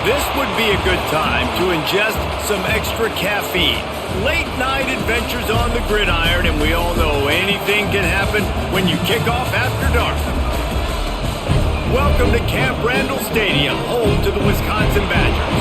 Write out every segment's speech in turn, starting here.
This would be a good time to ingest some extra caffeine. Late night adventures on the gridiron, and we all know anything can happen when you kick off after dark. Welcome to Camp Randall Stadium, home to the Wisconsin Badgers.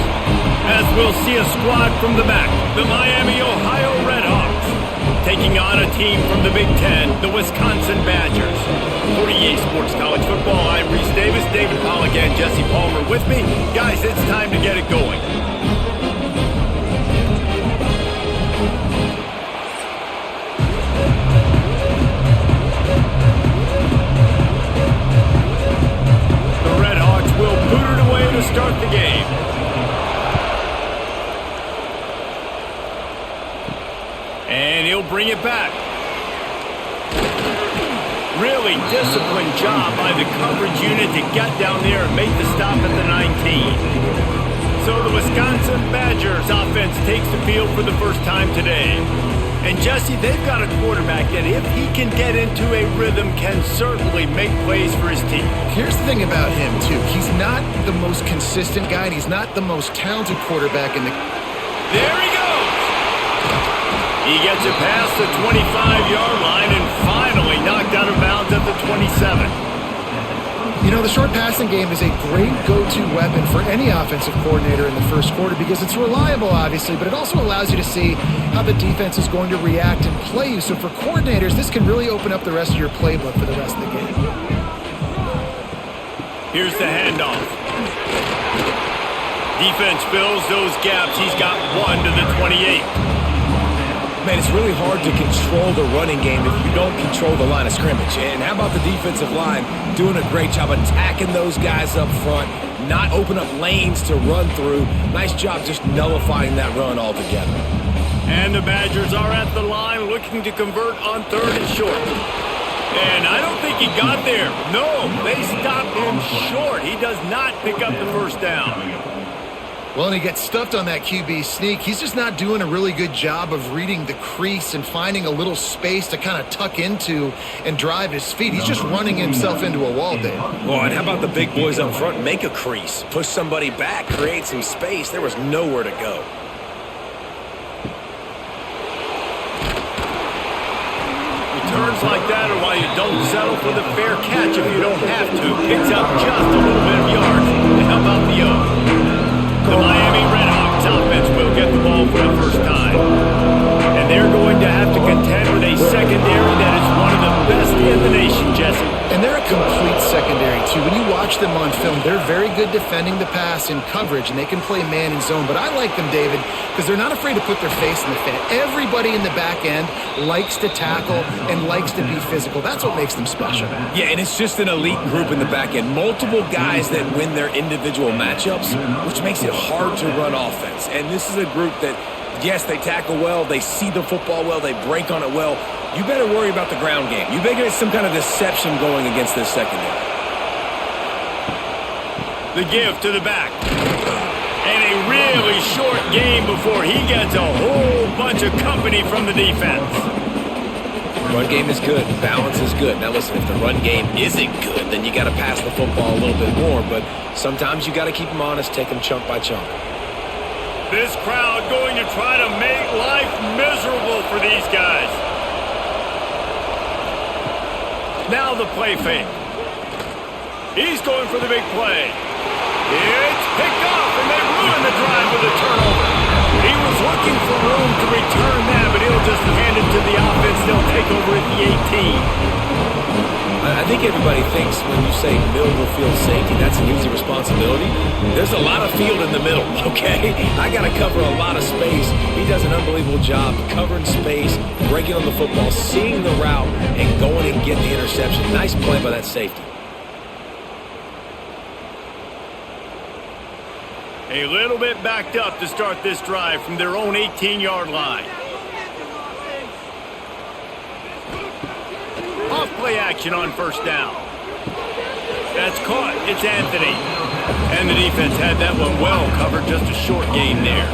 As we'll see a squad from the back, the Miami, Ohio Redhawks, taking on a team from the Big Ten, the Wisconsin Badgers. For EA Sports College Football, I'm Reese Davis, David Pollack, and Jesse Palmer with me. Guys, it's time to get it going. The Redhawks will boot it away to start the game. And he'll bring it back. Really disciplined job by the coverage unit to get down there and make the stop at the 19. So the Wisconsin Badgers offense takes the field for the first time today. And Jesse, they've got a quarterback that if he can get into a rhythm can certainly make plays for his team. Here's the thing about him, too. He's not the most consistent guy, and he's not the most talented quarterback in the... There he goes! He gets it past the 25-yard line and finally knocked out of bounds at the 27. You know, the short passing game is a great go-to weapon for any offensive coordinator in the first quarter because it's reliable, obviously, but it also allows you to see how the defense is going to react and play you. So for coordinators, this can really open up the rest of your playbook for the rest of the game. Here's the handoff. Defense fills those gaps. He's got one to the 28. Man, it's really hard to control the running game if you don't control the line of scrimmage. And how about the defensive line doing a great job attacking those guys up front, not open up lanes to run through. Nice job just nullifying that run altogether. And the Badgers are at the line looking to convert on 3rd and short. And I don't think he got there. No, they stopped him short. He does not pick up the first down. Well, and he gets stuffed on that QB sneak. He's just not doing a really good job of reading the crease and finding a little space to kind of tuck into and drive his feet. He's just running himself into a wall, Dave. Oh, and how about the big boys up front? Make a crease. Push somebody back. Create some space. There was nowhere to go. Returns like that are why you don't settle for the fair catch if you don't have to. Picks up just a little bit of yards to help out the young. The Miami Redhawks offense will get the ball for the first time. And they're going to have to contend with a secondary that is one of the best in the nation, Jesse. And they're a complete secondary, too. When you watch them on film, they're very good defending the pass in coverage, and they can play man and zone. But I like them, David, because they're not afraid to put their face in the fan. Everybody in the back end likes to tackle and likes to be physical. That's what makes them special. Yeah, and it's just an elite group in the back end. Multiple guys that win their individual matchups, which makes it hard to run offense. And this is a group that, yes, they tackle well, they see the football well, they break on it well. You better worry about the ground game. You better get some kind of deception going against this secondary. The give to the back. And a really short game before he gets a whole bunch of company from the defense. Run game is good. Balance is good. Now listen, if the run game isn't good, then you got to pass the football a little bit more. But sometimes you got to keep them honest, take them chunk by chunk. This crowd going to try to make life miserable for these guys. Now the play fake. He's going for the big play. It's picked off, and they ruin the drive with a turnover. He was looking for room to return that, but he'll just hand it to the offense. They'll take over at the 18. I think everybody thinks when you say middle of the field safety, that's an easy responsibility. There's a lot of field in the middle, okay? I got to cover a lot of space. He does an unbelievable job covering space, breaking on the football, seeing the route, and going and getting the interception. Nice play by that safety. A little bit backed up to start this drive from their own 18-yard line. Off play action on first down. That's caught. It's Anthony. And the defense had that one well covered, just a short gain there.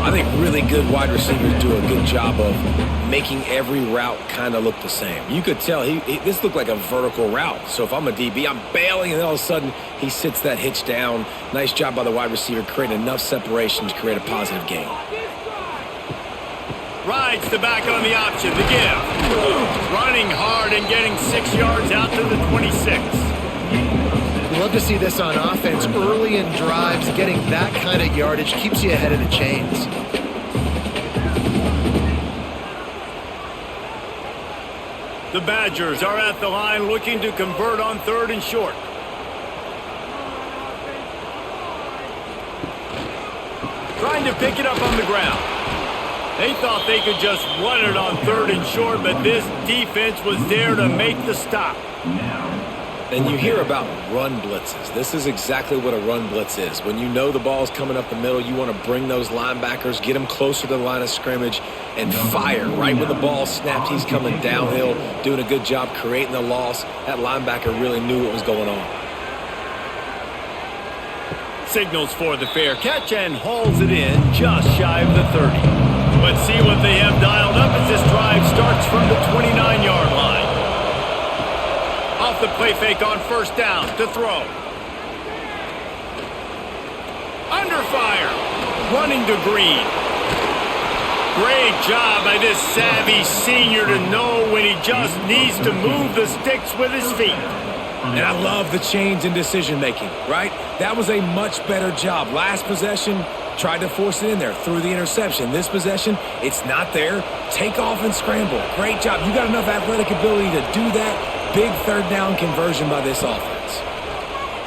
I think really good wide receivers do a good job of making every route kind of look the same. You could tell this looked like a vertical route. So if I'm a DB, I'm bailing, and all of a sudden he sits that hitch down. Nice job by the wide receiver, creating enough separation to create a positive gain. Rides the back on the option, the give. Running hard and getting 6 yards out to the 26. Love to see this on offense. Early in drives, getting that kind of yardage keeps you ahead of the chains. The Badgers are at the line looking to convert on 3rd and short. Trying to pick it up on the ground. They thought they could just run it on 3rd and short, but this defense was there to make the stop. And you hear about run blitzes. This is exactly what a run blitz is. When you know the ball's coming up the middle, you want to bring those linebackers, get them closer to the line of scrimmage, and fire. Right when the ball snapped, he's coming downhill, doing a good job creating the loss. That linebacker really knew what was going on. Signals for the fair catch and hauls it in just shy of the 30. Let's see what they have dialed up as this drive starts from the 29-yard line. Off the play fake on 1st down to throw. Under fire. Running to Green. Great job by this savvy senior to know when he just needs to move the sticks with his feet. And I love the change in decision-making, right? That was a much better job. Last possession, tried to force it in there, threw the interception. This possession, it's not there. Take off and scramble. Great job. You got enough athletic ability to do that. Big 3rd down conversion by this offense.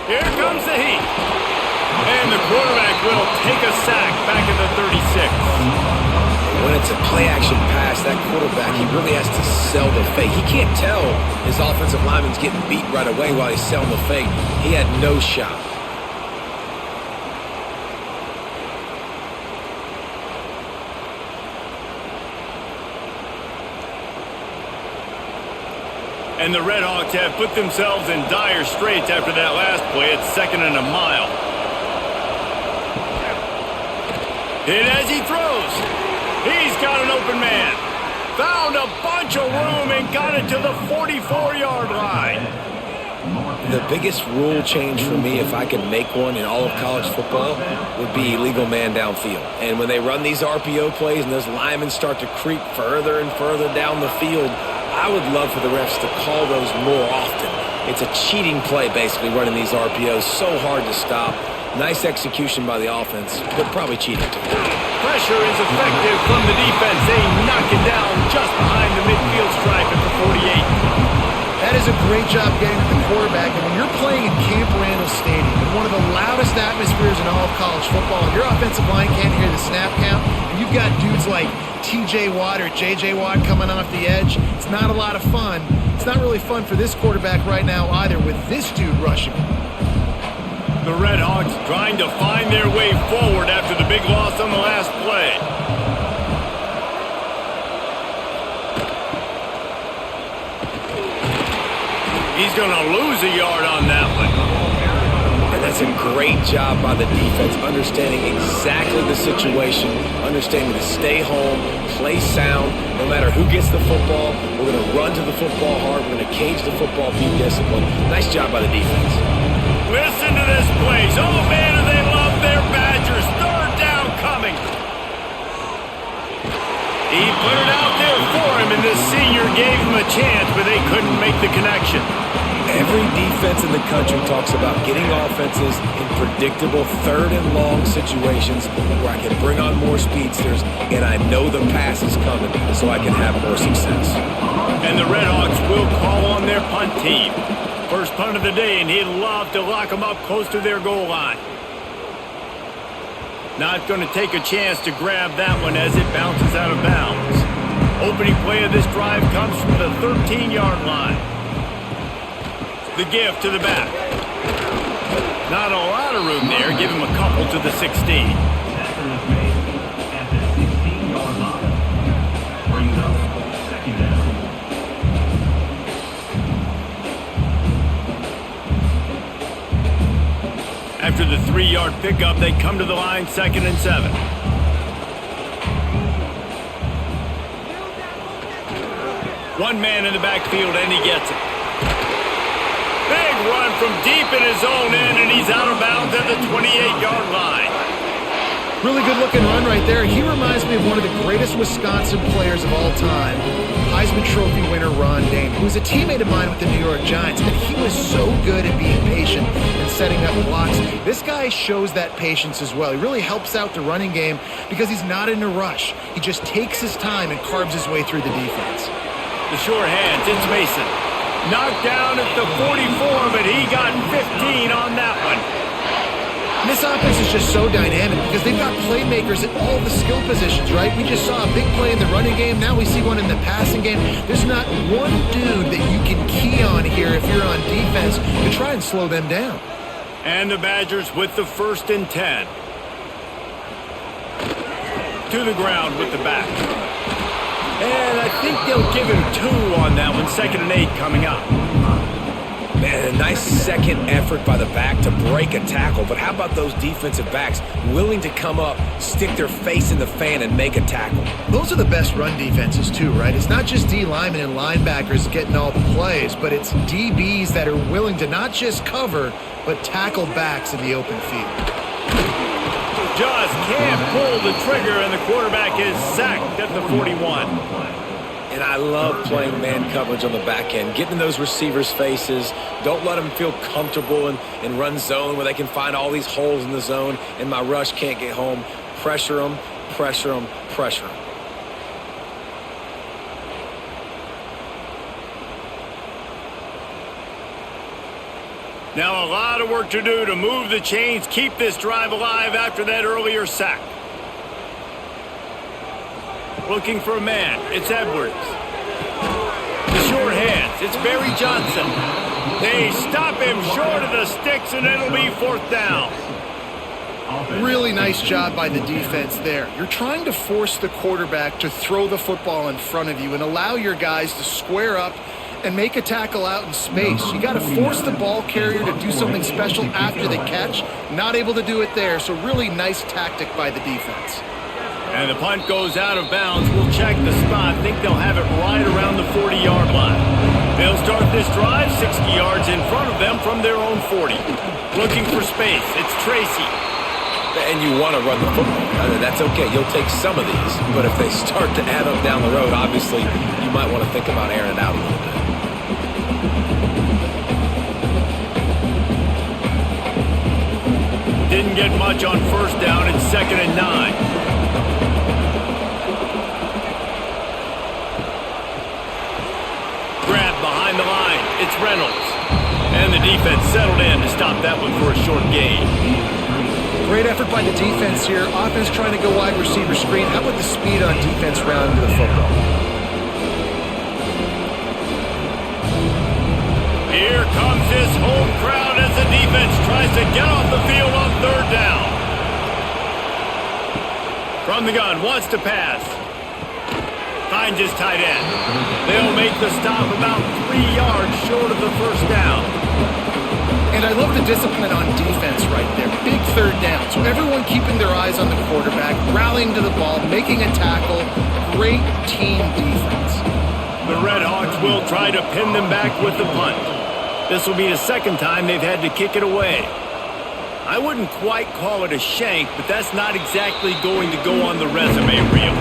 Here comes the heat. And the quarterback will take a sack back at the 36. When it's a play-action pass, that quarterback, he really has to sell the fake. He can't tell his offensive lineman's getting beat right away while he's selling the fake. He had no shot. And the Red Hawks have put themselves in dire straits after that last play. It's 2nd and a mile. Hit as he throws. He's got an open man. Found a bunch of room and got it to the 44-yard line. The biggest rule change for me, if I could make one in all of college football, would be illegal man downfield. And when they run these RPO plays and those linemen start to creep further and further down the field, I would love for the refs to call those more often. It's a cheating play, basically, running these RPOs. So hard to stop. Nice execution by the offense, but probably cheating too. Pressure is effective from the defense. They knock it down just behind the midfield stripe at the 48. That is a great job getting to the quarterback. And when you're playing in Camp Randall Stadium, in one of the loudest atmospheres in all of college football, and your offensive line can't hear the snap count, and you've got dudes like TJ Watt or JJ Watt coming off the edge, it's not a lot of fun. It's not really fun for this quarterback right now either with this dude rushing. The Red Hawks trying to find their way forward after the big loss on the last play. He's going to lose a yard on that one. And that's a great job by the defense, understanding exactly the situation, understanding to stay home, play sound, no matter who gets the football. We're going to run to the football hard. We're going to cage the football, be disciplined. Nice job by the defense. Listen to this place. Oh, man, do they love their Badgers. 3rd down coming. He put it out there for him, and the senior gave him a chance, but they couldn't make the connection. Every defense in the country talks about getting offenses in predictable 3rd and long situations where I can bring on more speedsters, and I know the pass is coming, so I can have more success. And the Red Hawks will call on their punt team. First punt of the day, and he'd love to lock them up close to their goal line. Not going to take a chance to grab that one as it bounces out of bounds. Opening play of this drive comes from the 13-yard line. The give to the back. Not a lot of room there. Give him a couple to the 16. After the 3-yard pickup, they come to the line 2nd and 7. One man in the backfield, and he gets it. Big run from deep in his own end, and he's out of bounds at the 28-yard line. Really good-looking run right there. He reminds me of one of the greatest Wisconsin players of all time, Heisman Trophy winner Ron Dayne, who was a teammate of mine with the New York Giants, and he was so good at being patient and setting up blocks. This guy shows that patience as well. He really helps out the running game because he's not in a rush. He just takes his time and carves his way through the defense. The short hands, it's Mason. Knocked down at the 44, but he got 15 on that one. And this offense is just so dynamic because they've got playmakers at all the skill positions, right? We just saw a big play in the running game. Now we see one in the passing game. There's not one dude that you can key on here if you're on defense to try and slow them down. And the Badgers with the 1st and 10. To the ground with the back. And I think they'll give him 2 on that one. 2nd and 8 coming up. Man, a nice second effort by the back to break a tackle. But how about those defensive backs willing to come up, stick their face in the fan, and make a tackle? Those are the best run defenses too, right? It's not just D linemen and linebackers getting all the plays, but it's DBs that are willing to not just cover, but tackle backs in the open field. Just can't pull the trigger, and the quarterback is sacked at the 41. And I love playing man coverage on the back end, getting in those receivers' faces. Don't let them feel comfortable in run zone where they can find all these holes in the zone and my rush can't get home. Pressure them, pressure them, pressure them. Now a lot of work to do to move the chains, keep this drive alive after that earlier sack. Looking for a man. It's Edwards. The short hands. It's Barry Johnson. They stop him short of the sticks, and it'll be 4th down. Really nice job by the defense there. You're trying to force the quarterback to throw the football in front of you and allow your guys to square up and make a tackle out in space. You got to force the ball carrier to do something special after the catch. Not able to do it there, so really nice tactic by the defense. And the punt goes out of bounds. We'll check the spot. Think they'll have it right around the 40-yard line. They'll start this drive 60 yards in front of them from their own 40. Looking for space. It's Tracy. And you want to run the football. That's okay. You'll take some of these. But if they start to add up down the road, obviously, you might want to think about airing it out a little bit. Didn't get much on 1st down. It's 2nd and 9. Grab behind the line. It's Reynolds. And the defense settled in to stop that one for a short gain. Great effort by the defense here. Offense trying to go wide receiver screen. How about the speed on defense rounding to the football? Here comes this home crowd as the defense tries to get off the field on 3rd down. From the gun, wants to pass. Finds his tight end. They'll make the stop about 3 yards short of the 1st down. And I love the discipline on defense right there. Big 3rd down. So everyone keeping their eyes on the quarterback, rallying to the ball, making a tackle. Great team defense. The Red Hawks will try to pin them back with the punt. This will be the 2nd time they've had to kick it away. I wouldn't quite call it a shank, but that's not exactly going to go on the resume reel.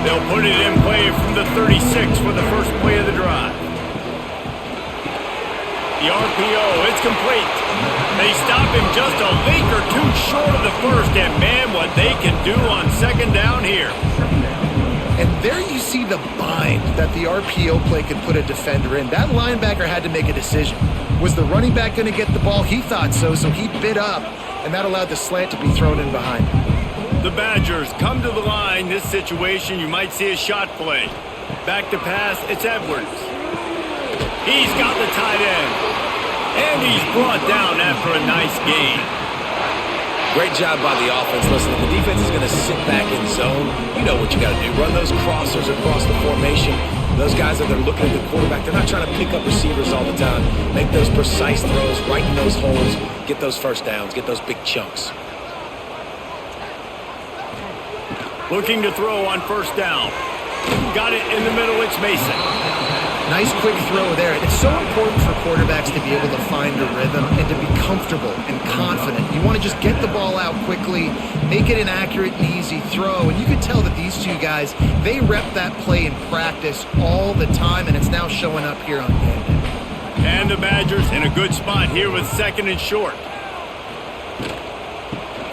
They'll put it in play from the 36 for the first play of the drive. The RPO, it's complete. They stop him just a leak or 2 short of the 1st, and man, what they can do on 2nd down here. And there you see the bind that the RPO play could put a defender in. That linebacker had to make a decision. Was the running back going to get the ball? He thought so he bid up, and that allowed the slant to be thrown in behind him. The Badgers come to the line. This situation, you might see a shot play. Back to pass, it's Edwards. He's got the tight end. And he's brought down after a nice gain. Great job by the offense. Listen, if the defense is going to sit back in zone, you know what you got to do. Run those crossers across the formation. Those guys that are looking at the quarterback, they're not trying to pick up receivers all the time. Make those precise throws, right in those holes, get those first downs, get those big chunks. Looking to throw on first down. Got it in the middle, it's Mason. Nice quick throw there. It's so important for quarterbacks to be able to find a rhythm and to be comfortable and confident. You want to just get the ball out quickly, make it an accurate and easy throw. And you can tell that these two guys, they rep that play in practice all the time, and it's now showing up here on game day. And the Badgers in a good spot here with second and short.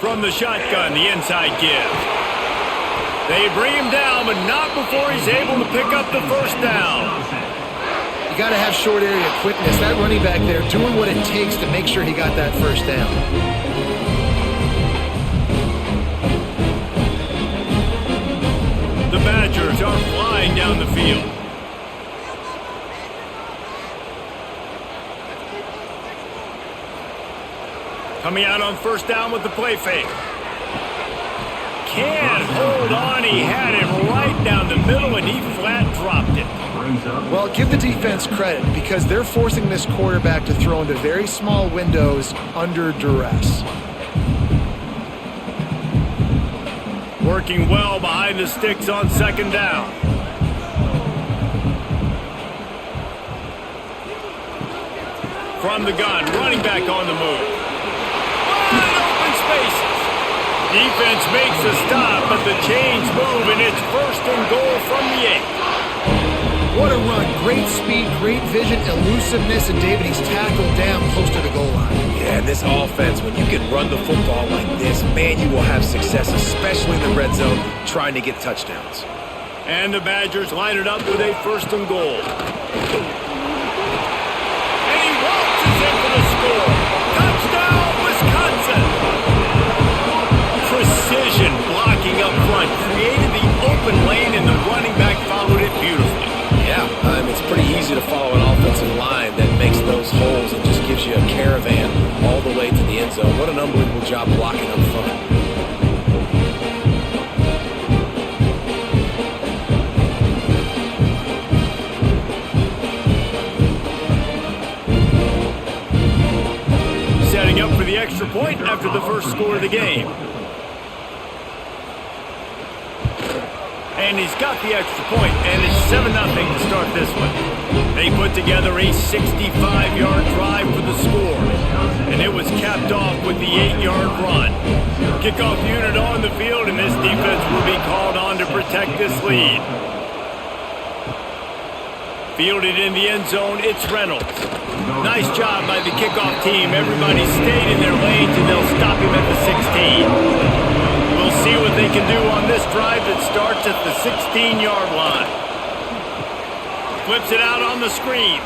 From the shotgun, the inside give. They bring him down, but not before he's able to pick up the first down. You got to have short area quickness. That running back there doing what it takes to make sure he got that first down. The Badgers are flying down the field. Coming out on first down with the play fake. Can't hold on. He had it right down the middle, and he flat dropped it. Well, give the defense credit because they're forcing this quarterback to throw into very small windows under duress. Working well behind the sticks on second down. From the gun, running back on the move. Wide open spaces. Defense makes a stop, but the chains move, and it's first and goal from the 8. What a run. Great speed, great vision, elusiveness, and David, he's tackled down close to the goal line. Yeah, and this offense, when you can run the football like this, man, you will have success, especially in the red zone, trying to get touchdowns. And the Badgers line it up with a first and goal. And he waltzes in for the score. Touchdown, Wisconsin! Precision blocking up front created the open lane, and the running back followed it beautifully. Yeah, it's pretty easy to follow an offensive line that makes those holes and just gives you a caravan all the way to the end zone. What an unbelievable job blocking up front. Setting up for the extra point after the first score of the game. And he's got the extra point, and it's 7-0 to start this one. They put together a 65-yard drive for the score, and it was capped off with the 8-yard run. Kickoff unit on the field, and this defense will be called on to protect this lead. Fielded in the end zone, it's Reynolds. Nice job by the kickoff team. Everybody stayed in their lanes, and they'll stop him at the 16. We'll see what they can do on this drive that starts at the 16-yard line. Flips it out on the screen.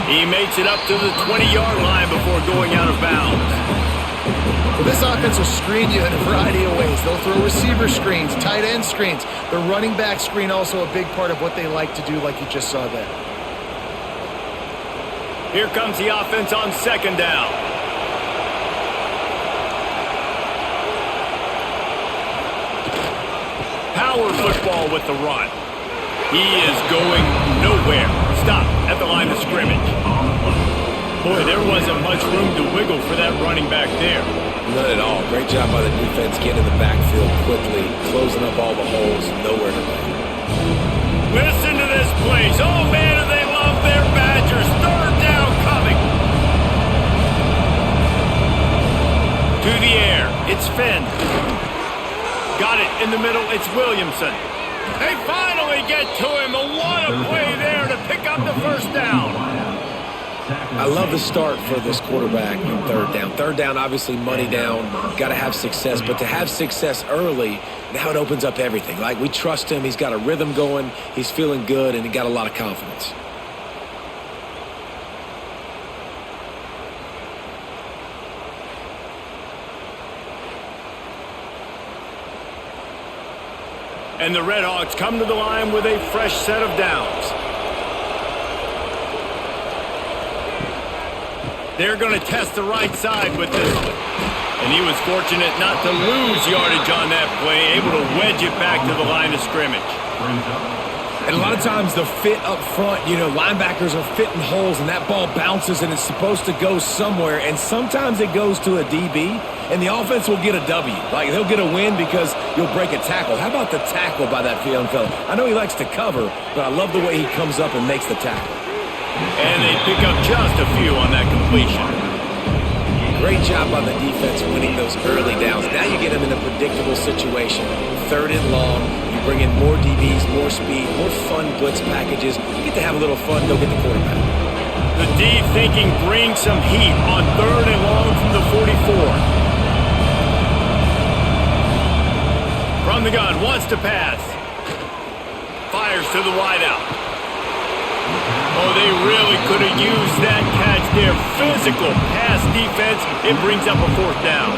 He makes it up to the 20-yard line before going out of bounds. Well, this offense will screen you in a variety of ways. They'll throw receiver screens, tight end screens. The running back screen also a big part of what they like to do, like you just saw there. Here comes the offense on second down. Power football with the run. He is going nowhere. Stop at the line of scrimmage. Boy, there wasn't much room to wiggle for that running back there. None at all. Great job by the defense getting in the backfield quickly, closing up all the holes, nowhere to go. Listen to this place. Oh, man, do they love their Badgers. Third down coming. To the air. It's Finn. Got it in the middle. It's Williamson. They finally get to him. What a play there to pick up the first down. I love the start for this quarterback on third down. Third down, obviously, money down. Got to have success. But to have success early, now it opens up everything. Like, we trust him. He's got a rhythm going. He's feeling good, and he got a lot of confidence. And the Redhawks come to the line with a fresh set of downs. They're going to test the right side with this one. And he was fortunate not to lose yardage on that play, able to wedge it back to the line of scrimmage. And a lot of times the fit up front, linebackers are fitting holes and that ball bounces and it's supposed to go somewhere. And sometimes it goes to a DB and the offense will get a W. Like they'll get a win because you'll break a tackle. How about the tackle by that young fella? I know he likes to cover, but I love the way he comes up and makes the tackle. And they pick up just a few on that completion. Great job by the defense winning those early downs. Now you get them in a predictable situation. 3rd and long. You bring in more DBs, more speed, more fun blitz packages. You get to have a little fun. Go get the quarterback. The D thinking brings some heat on 3rd and long from the 44. From the gun, wants to pass. Fires to the wideout. Oh, they really could have used that catch there. Physical pass defense. It brings up a 4th down.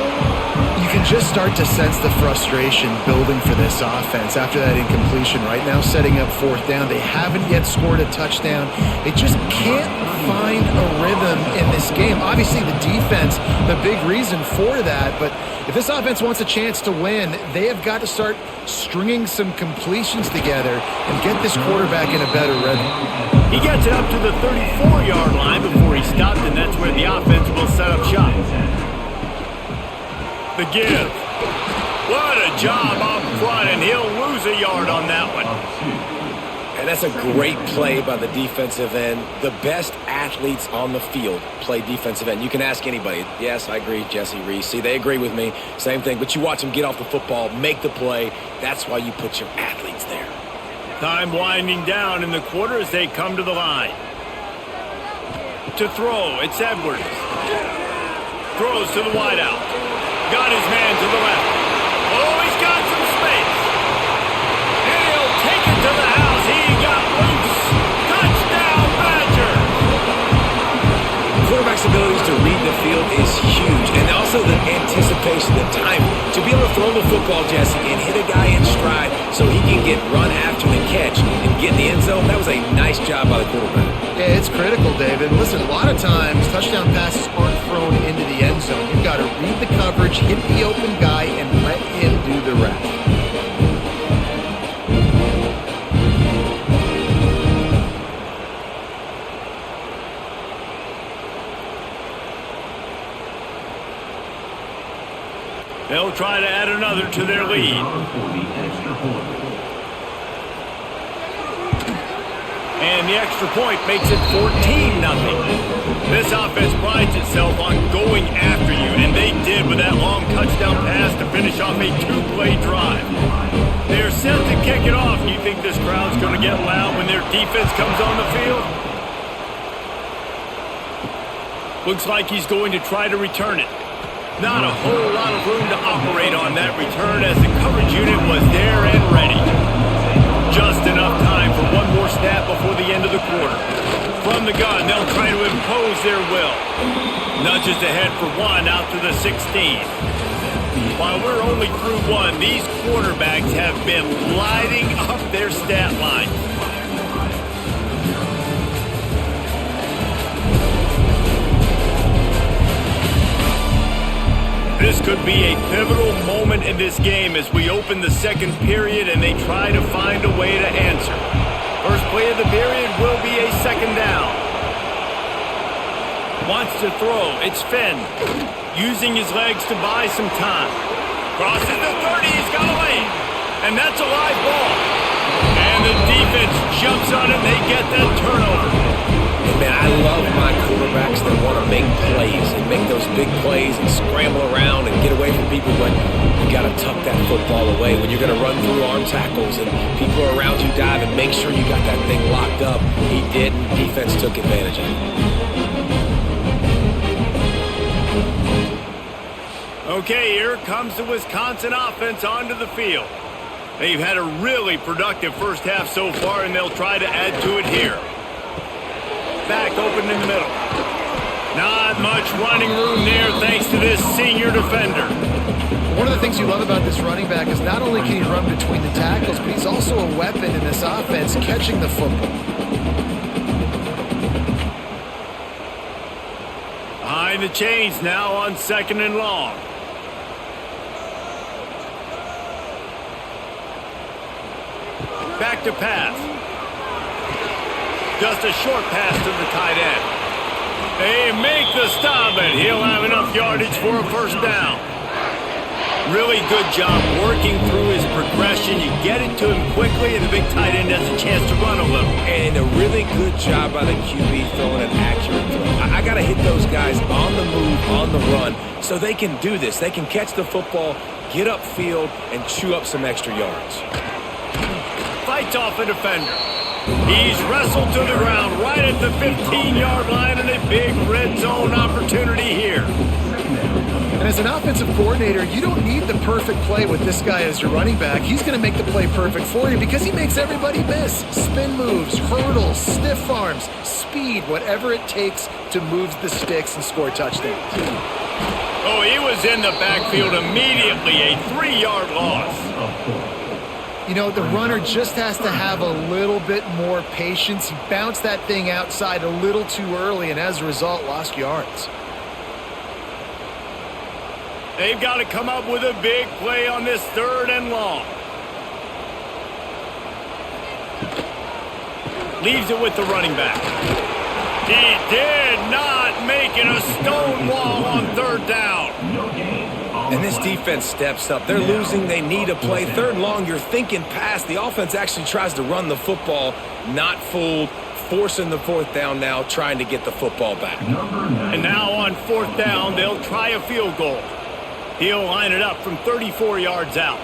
You can just start to sense the frustration building for this offense after that incompletion. Right now, setting up 4th down. They haven't yet scored a touchdown. They just can't find a rhythm in this game. Obviously, the defense, the big reason for that. But if this offense wants a chance to win, they have got to start stringing some completions together and get this quarterback in a better rhythm. He gets it up to the 34-yard line before he stopped, and that's where the offense will set up shop. The give. What a job up front, and he'll lose a yard on that one. And that's a great play by the defensive end. The best athletes on the field play defensive end. You can ask anybody. Yes, I agree, Jesse Reese. See, they agree with me. Same thing. But you watch them get off the football, make the play. That's why you put your athletes there. Time winding down in the quarter as they come to the line. To throw, it's Edwards. Throws to the wideout. Got his man to the left. Oh, he's got some space. And he'll take it to the house. He got loose. Touchdown, Badgers. Quarterback's abilities to read the field is huge. And also the anticipation, the time to be able to throw the football, Jesse, and hit a guy in stride so he can get run after the catch and get in the end zone. That was a nice job by the quarterback. Yeah, it's critical, David. Listen, a lot of times touchdown passes aren't thrown into the end zone. You've got to read the coverage, hit the open guy, and let him do the rest. They'll try to add another to their lead. And the extra point makes it 14-0. This offense prides itself on going after you, and they did with that long touchdown pass to finish off a 2-play drive. They're set to kick it off. Do you think this crowd's going to get loud when their defense comes on the field? Looks like he's going to try to return it. Not a whole lot of room to operate on that return as the coverage unit was there and ready. Just enough time for one more snap before the end of the quarter. From the gun, they'll try to impose their will. Nudges ahead for one out to the 16. While we're only through one, these quarterbacks have been lighting up their stat line. This could be a pivotal moment in this game as we open the second period and they try to find a way to answer. First play of the period will be a 2nd down. Wants to throw. It's Finn. Using his legs to buy some time. Crosses the 30. He's got a lane. And that's a live ball. And the defense jumps on it. They get that turnover. Man, I love my quarterbacks that want to make plays and make those big plays and scramble around and get away from people, but you got to tuck that football away when you're going to run through arm tackles and people are around you dive and make sure you got that thing locked up. He didn't. Defense took advantage of it. Okay, here comes the Wisconsin offense onto the field. They've had a really productive first half so far, and they'll try to add to it here. Back open in the middle. Not much running room there thanks to this senior defender. One of the things you love about this running back is not only can he run between the tackles, but he's also a weapon in this offense catching the football. Behind the chains now on 2nd and long. Back to pass. Just a short pass to the tight end. They make the stop, and he'll have enough yardage for a first down. Really good job working through his progression. You get it to him quickly, and the big tight end has a chance to run a little. And a really good job by the QB throwing an accurate throw. I got to hit those guys on the move, on the run, so they can do this. They can catch the football, get upfield, and chew up some extra yards. Fights off a defender. He's wrestled to the ground right at the 15-yard line, and a big red zone opportunity here. And as an offensive coordinator, you don't need the perfect play with this guy as your running back. He's going to make the play perfect for you because he makes everybody miss. Spin moves, hurdles, stiff arms, speed, whatever it takes to move the sticks and score touchdowns. Oh, he was in the backfield immediately, a 3-yard loss. You know, the runner just has to have a little bit more patience. He bounced that thing outside a little too early and as a result lost yards. They've got to come up with a big play on this 3rd and long. Leaves it with the running back. He did not make it a stone wall on 3rd down. And this defense steps up. They're losing. They need a play. 3rd and long, you're thinking pass. The offense actually tries to run the football. Not fooled. Forcing the 4th down now, trying to get the football back. And now on 4th down, they'll try a field goal. He'll line it up from 34 yards out.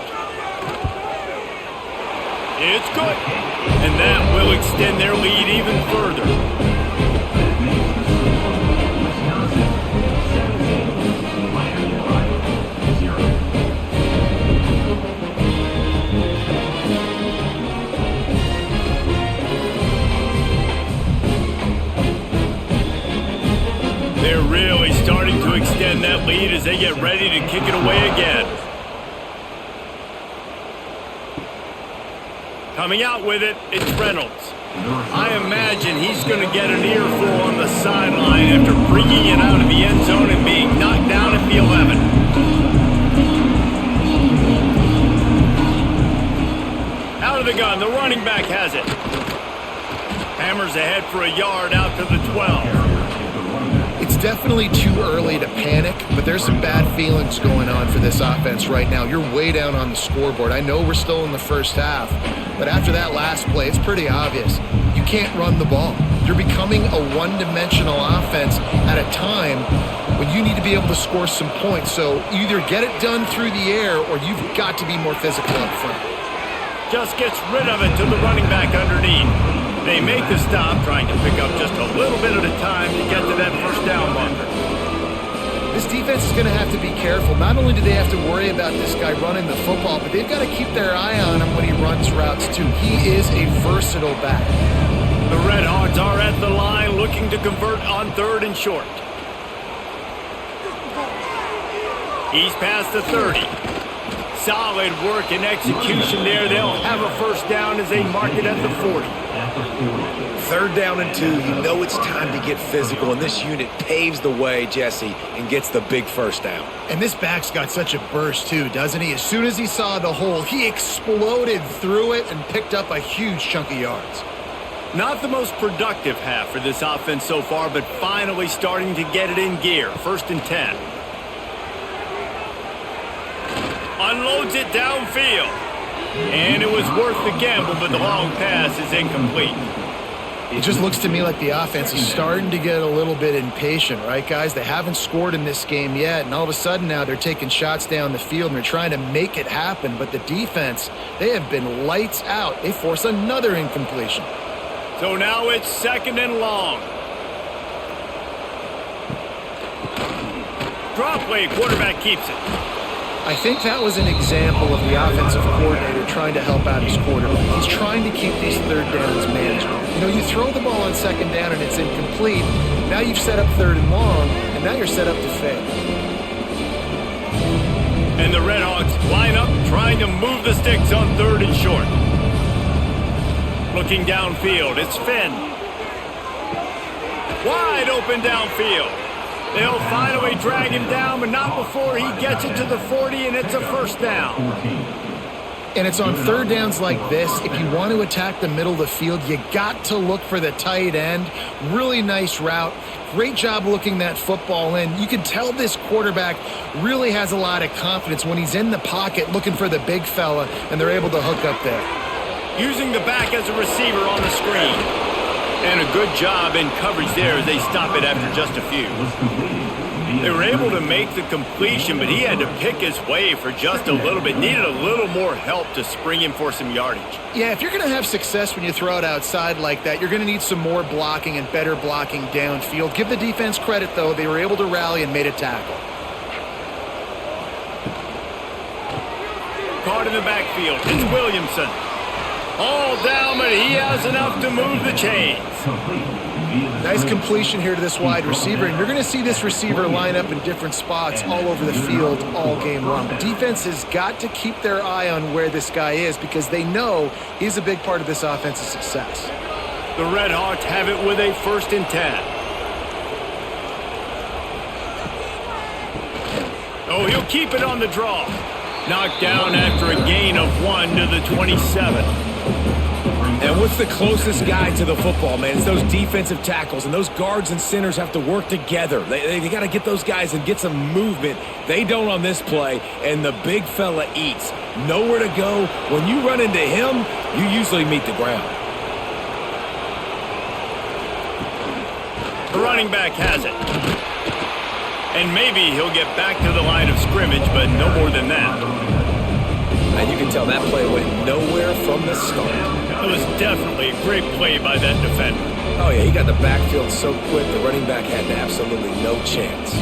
It's good. And that will extend their lead even further. They're really starting to extend that lead as they get ready to kick it away again. Coming out with it, it's Reynolds. I imagine he's going to get an earful on the sideline after bringing it out of the end zone and being knocked down at the 11. Out of the gun, the running back has it. Hammers ahead for a yard out to the 12. It's definitely too early to panic, but there's some bad feelings going on for this offense right now. You're way down on the scoreboard. I know we're still in the first half, but after that last play, it's pretty obvious. You can't run the ball. You're becoming a one-dimensional offense at a time when you need to be able to score some points. So either get it done through the air or you've got to be more physical up front. Just gets rid of it to the running back underneath. They make the stop, trying to pick up just a little bit at a time to get to that first down marker. This defense is going to have to be careful. Not only do they have to worry about this guy running the football, but they've got to keep their eye on him when he runs routes too. He is a versatile back. The Red Hawks are at the line looking to convert on 3rd and short. He's past the 30. Solid work and execution there. They'll have a first down as they mark it at the 40. 3rd down and 2. You know it's time to get physical, and this unit paves the way, Jesse, and gets the big first down. And this back's got such a burst too, doesn't he? As soon as he saw the hole, he exploded through it and picked up a huge chunk of yards. Not the most productive half for this offense so far, but finally starting to get it in gear. 1st and 10. Unloads it downfield. And it was worth the gamble, but the long pass is incomplete. It just looks to me like the offense is starting to get a little bit impatient, right, guys? They haven't scored in this game yet, and all of a sudden now they're taking shots down the field and they're trying to make it happen. But the defense, they have been lights out. They force another incompletion. So now it's 2nd and long. Drop play, quarterback keeps it. I think that was an example of the offensive coordinator trying to help out his quarterback. He's trying to keep these 3rd downs manageable. You know, you throw the ball on 2nd down and it's incomplete. Now you've set up 3rd and long, and now you're set up to fail. And the Red Hawks line up, trying to move the sticks on 3rd and short. Looking downfield, it's Finn. Wide open downfield. They'll finally drag him down, but not before he gets it to the 40, and it's a first down. And it's on third downs like this, if you want to attack the middle of the field, you got to look for the tight end. Really nice route. Great job looking that football in. You can tell this quarterback really has a lot of confidence when he's in the pocket looking for the big fella, and they're able to hook up there. Using the back as a receiver on the screen. And a good job in coverage there as they stop it after just a few. They were able to make the completion, but he had to pick his way for just a little bit. Needed a little more help to spring him for some yardage. Yeah, if you're going to have success when you throw it outside like that, you're going to need some more blocking and better blocking downfield. Give the defense credit, though. They were able to rally and made a tackle. Caught in the backfield. It's Williamson. All down, but he has enough to move the chains. Nice completion here to this wide receiver, and you're going to see this receiver line up in different spots all over the field all game long. Defense has got to keep their eye on where this guy is because they know he's a big part of this offense's success. The Red Hawks have it with a 1st and 10. Oh, he'll keep it on the draw. Knocked down after a gain of 1 to the 27. And what's the closest guy to the football, man? It's those defensive tackles, and those guards and centers have to work together. They got to get those guys and get some movement. They don't on this play, and the big fella eats. Nowhere to go. When you run into him, you usually meet the ground. The running back has it. And maybe he'll get back to the line of scrimmage, but no more than that. And you can tell that play went nowhere from the start. It was definitely a great play by that defender. Oh, yeah, he got the backfield so quick, the running back had absolutely no chance.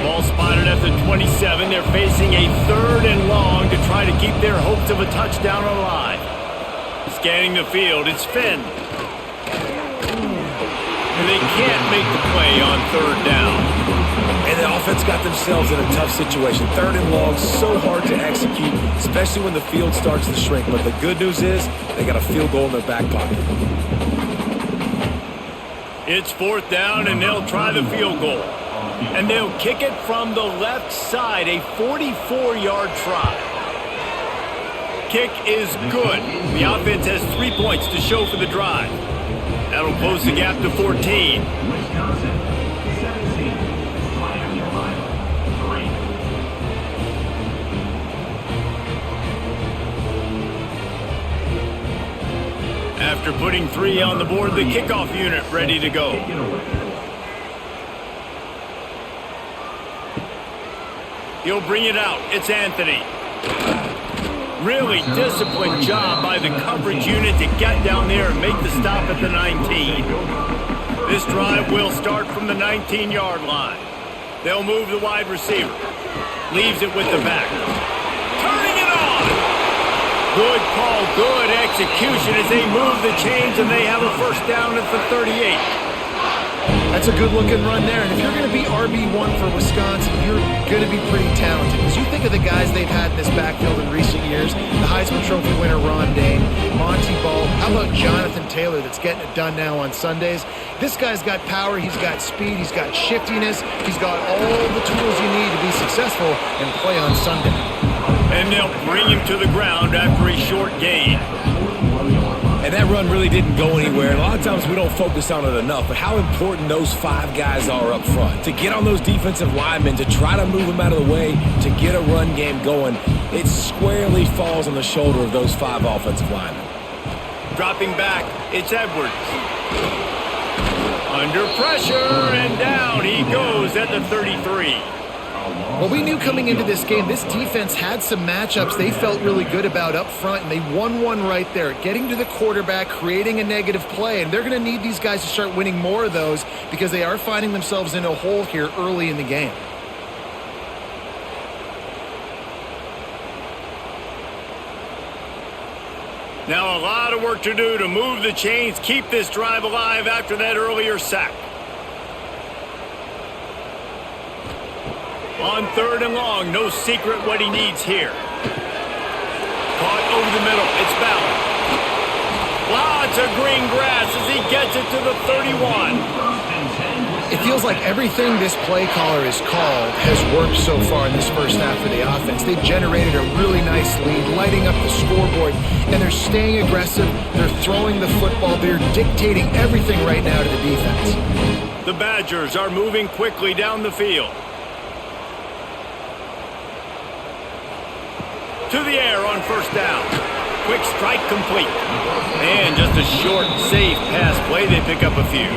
Ball spotted at the 27. They're facing a 3rd and long to try to keep their hopes of a touchdown alive. Scanning the field, it's Finn. And they can't make the play on 3rd down. And the offense got themselves in a tough situation. 3rd and long, so hard to execute, especially when the field starts to shrink. But the good news is they got a field goal in their back pocket. It's 4th down, and they'll try the field goal. And they'll kick it from the left side, a 44-yard try. Kick is good. The offense has 3 points to show for the drive. That'll close the gap to 14. After putting 3 on the board, the kickoff unit ready to go. He'll bring it out. It's Anthony. Really disciplined job by the coverage unit to get down there and make the stop at the 19. This drive will start from the 19-yard line. They'll move the wide receiver. Leaves it with the back. Turning it on! Good call, good execution as they move the chains, and they have a 1st down at the 38. That's a good-looking run there, and if you're going to be RB1 for Wisconsin, you're going to be pretty talented. Because you think of the guys they've had in this backfield in recent years, the Heisman Trophy winner Ron Dayne, Monty Ball, how about Jonathan Taylor that's getting it done now on Sundays? This guy's got power, he's got speed, he's got shiftiness, he's got all the tools you need to be successful and play on Sunday. And they'll bring him to the ground after a short gain. And that run really didn't go anywhere. And a lot of times we don't focus on it enough, but how important those 5 guys are up front. To get on those defensive linemen, to try to move them out of the way, to get a run game going, it squarely falls on the shoulder of those 5 offensive linemen. Dropping back, it's Edwards. Under pressure, and down he goes at the 33. Well, we knew coming into this game, this defense had some matchups they felt really good about up front, and they won one right there, getting to the quarterback, creating a negative play, and they're going to need these guys to start winning more of those because they are finding themselves in a hole here early in the game. Now a lot of work to do to move the chains, keep this drive alive after that earlier sack. On 3rd and long, no secret what he needs here. Caught over the middle, it's Ballard. Lots of green grass as he gets it to the 31. It feels like everything this play caller has called has worked so far in this first half of the offense. They've generated a really nice lead, lighting up the scoreboard, and they're staying aggressive. They're throwing the football. They're dictating everything right now to the defense. The Badgers are moving quickly down the field. To the air on first down. Quick strike complete. And just a short, safe pass play. They pick up a few.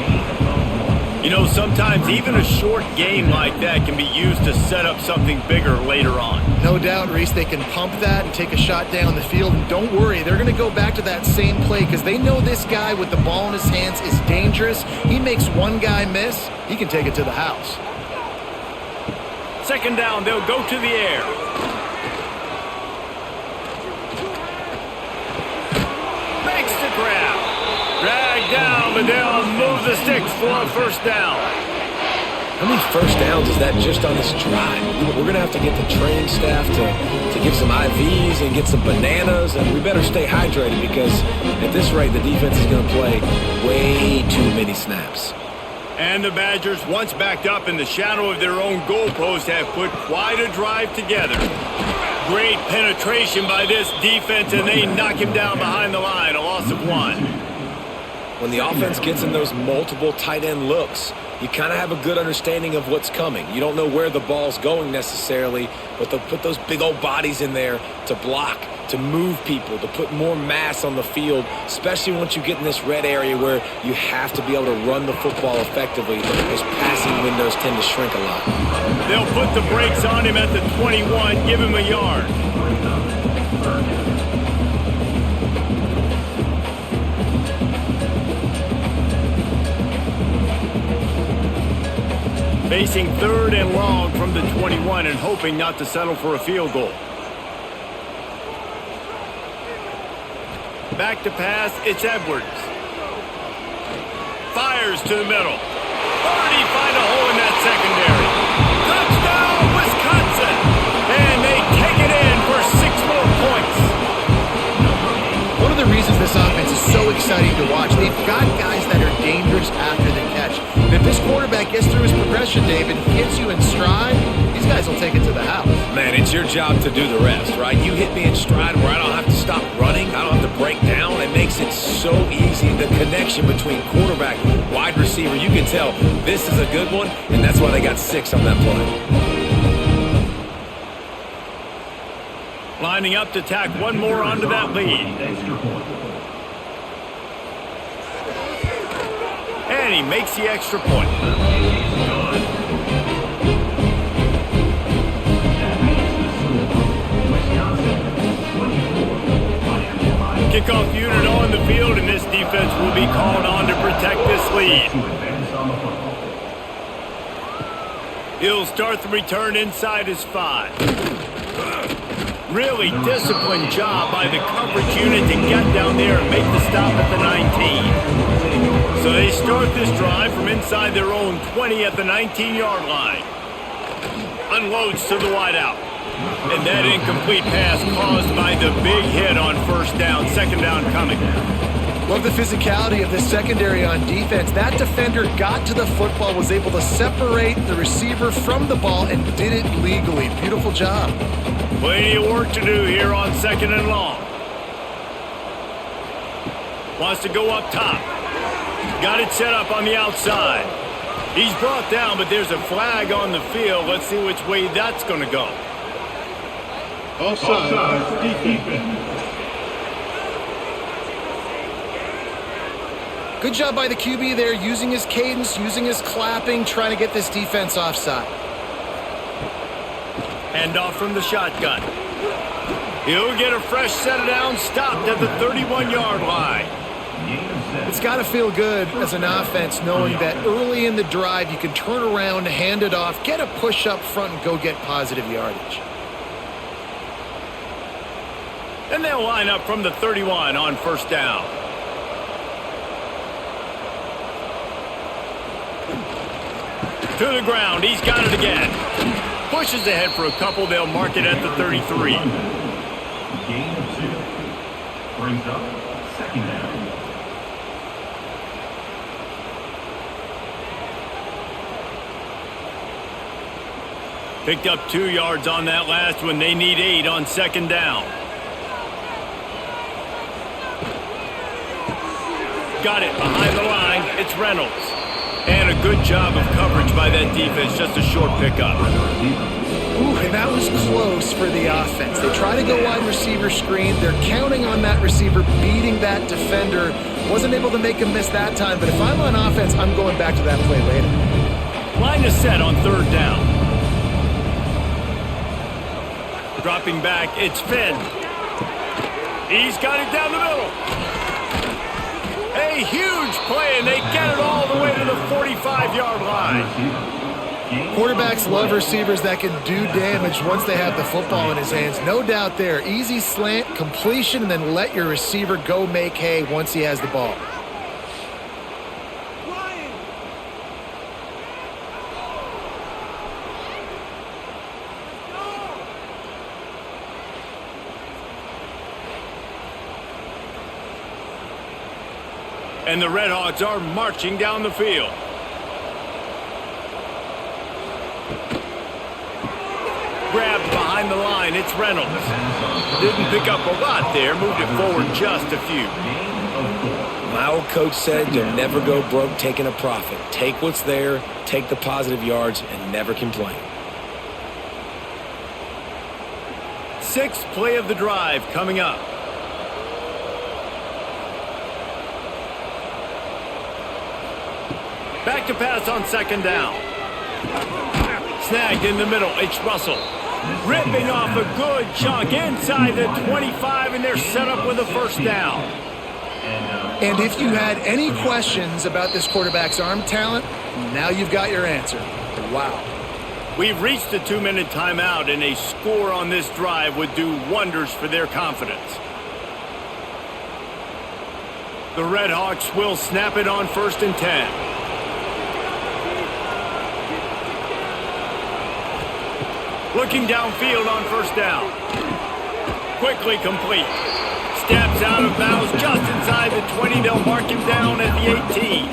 You know, sometimes even a short game like that can be used to set up something bigger later on. No doubt, Reese, they can pump that and take a shot down the field. And don't worry, they're going to go back to that same play because they know this guy with the ball in his hands is dangerous. He makes one guy miss, he can take it to the house. Second down, they'll go to the air. Makes the grab. Drag down, but they'll move the sticks for a first down. How many first downs is that just on this drive? We're going to have to get the training staff to give some IVs and get some bananas, and we better stay hydrated because at this rate, the defense is going to play way too many snaps. And the Badgers, once backed up in the shadow of their own goalpost, have put quite a drive together. Great penetration by this defense, and they knock him down behind the line, a loss of 1. When the offense gets in those multiple tight end looks, you kind of have a good understanding of what's coming. You don't know where the ball's going necessarily, but they'll put those big old bodies in there to block, to move people, to put more mass on the field, especially once you get in this red area where you have to be able to run the football effectively. Those passing windows tend to shrink a lot. They'll put the brakes on him at the 21, give him a yard. Facing third and long from the 21 and hoping not to settle for a field goal. Back to pass, it's Edwards. Fires to the middle. Already find a hole in that secondary. Touchdown, Wisconsin! And they take it in for 6 more points. One of the reasons this offense is so exciting to watch, they've got guys that are dangerous after the catch. And if this quarterback gets through his progression, David, he gets you in stride, these guys will take it to the house. Man, it's your job to do the rest, right? You hit me in stride where I don't have to stop running. I don't have to break down. It makes it so easy. The connection between quarterback, wide receiver, you can tell this is a good one, and that's why they got 6 on that play. Lining up to tack one more onto that lead. And he makes the extra point. Kickoff unit on the field, and this defense will be called on to protect this lead. He'll start the return inside his 5. Really disciplined job by the coverage unit to get down there and make the stop at the 19. So they start this drive from inside their own 20 at the 19-yard line. Unloads to the wideout. And that incomplete pass caused by the big hit on first down. Second down coming. Love the physicality of this secondary on defense. That defender got to the football, was able to separate the receiver from the ball, and did it legally. Beautiful job. Plenty of work to do here on second and long. Wants to go up top. Got it set up on the outside. He's brought down, but there's a flag on the field. Let's see which way that's going to go. Offside. Defense. Good job by the QB there, using his cadence, using his clapping, trying to get this defense offside. Handoff from the shotgun. He'll get a fresh set of downs, stopped at the 31-yard line. It's got to feel good as an offense knowing that early in the drive you can turn around, hand it off, get a push up front, and go get positive yardage. And they'll line up from the 31 on first down. To the ground, he's got it again. Pushes ahead for a couple, they'll mark it at the 33. Gain of 2. Brings up second down. Picked up 2 yards on that last one. They need 8 on second down. Got it behind the line. It's Reynolds. And a good job of coverage by that defense. Just a short pickup. Ooh, and that was close for the offense. They try to go wide receiver screen. They're counting on that receiver beating that defender. Wasn't able to make him miss that time, but if I'm on offense, I'm going back to that play later. Line is set on third down. Dropping back, it's Finn. He's got it down the middle. A huge play, and they get it all the way to the 45-yard line. Quarterbacks love receivers that can do damage once they have the football in his hands. No doubt there. Easy slant, completion, and then let your receiver go make hay once he has the ball. And the Redhawks are marching down the field. Grabbed behind the line, it's Reynolds. Didn't pick up a lot there, moved it forward just a few. My old coach said you'll never go broke taking a profit. Take what's there, take the positive yards, and never complain. 6th play of the drive coming up. Back to pass on second down. Snagged in the middle, it's Russell. Ripping off a good chunk inside the 25, and they're set up with a first down. And if you had any questions about this quarterback's arm talent, now you've got your answer. Wow. We've reached the 2-minute timeout, and a score on this drive would do wonders for their confidence. The Redhawks will snap it on 1st and 10. Looking downfield on first down. Quickly complete. Steps out of bounds just inside the 20. They'll mark him down at the 18.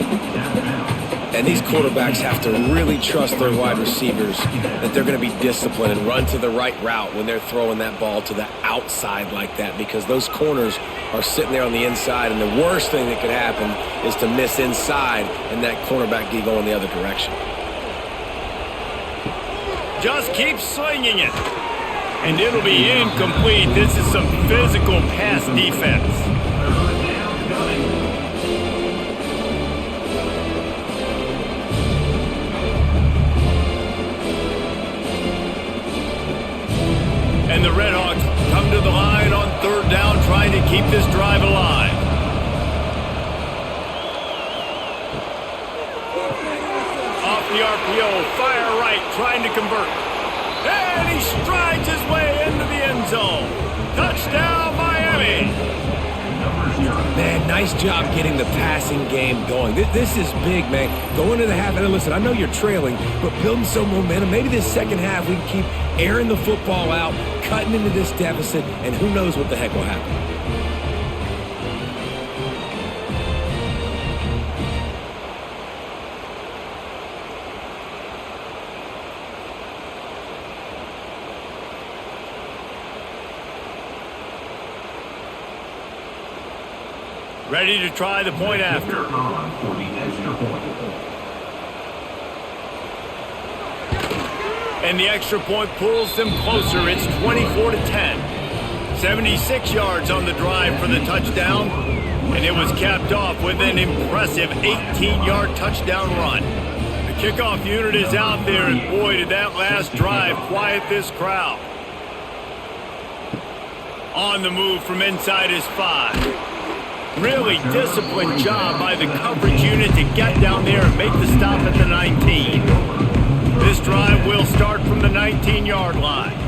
And these quarterbacks have to really trust their wide receivers that they're going to be disciplined and run to the right route when they're throwing that ball to the outside like that, because those corners are sitting there on the inside, and the worst thing that could happen is to miss inside and that cornerback be going the other direction. Just keep slinging it. And it'll be incomplete. This is some physical pass defense. And the Redhawks come to the line on third down, trying to keep this drive alive. Off the RPO, fire right, trying to convert. And he strides his way into the end zone. Touchdown, Miami. Man, nice job getting the passing game going. This is big, man. Going to the half, and listen, I know you're trailing, but building some momentum. Maybe this second half we can keep airing the football out, cutting into this deficit, and who knows what the heck will happen. Ready to try the point after. For the extra point. And the extra point pulls them closer. It's 24-10. 76 yards on the drive for the touchdown. And it was capped off with an impressive 18-yard touchdown run. The kickoff unit is out there, and boy, did that last drive quiet this crowd. On the move from inside his 5. Really disciplined job by the coverage unit to get down there and make the stop at the 19. This drive will start from the 19-yard line.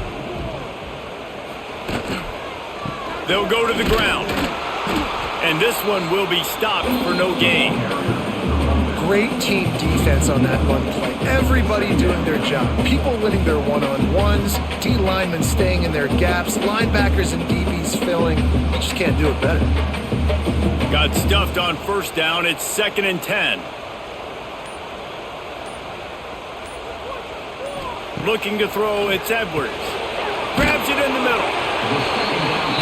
They'll go to the ground. And this one will be stopped for no gain. Great team defense on that one play. Everybody doing their job. People winning their one-on-ones, D linemen staying in their gaps, linebackers and DBs filling. You just can't do it better. Got stuffed on first down. It's 2nd and 10. Looking to throw, it's Edwards. Grabs it in the middle.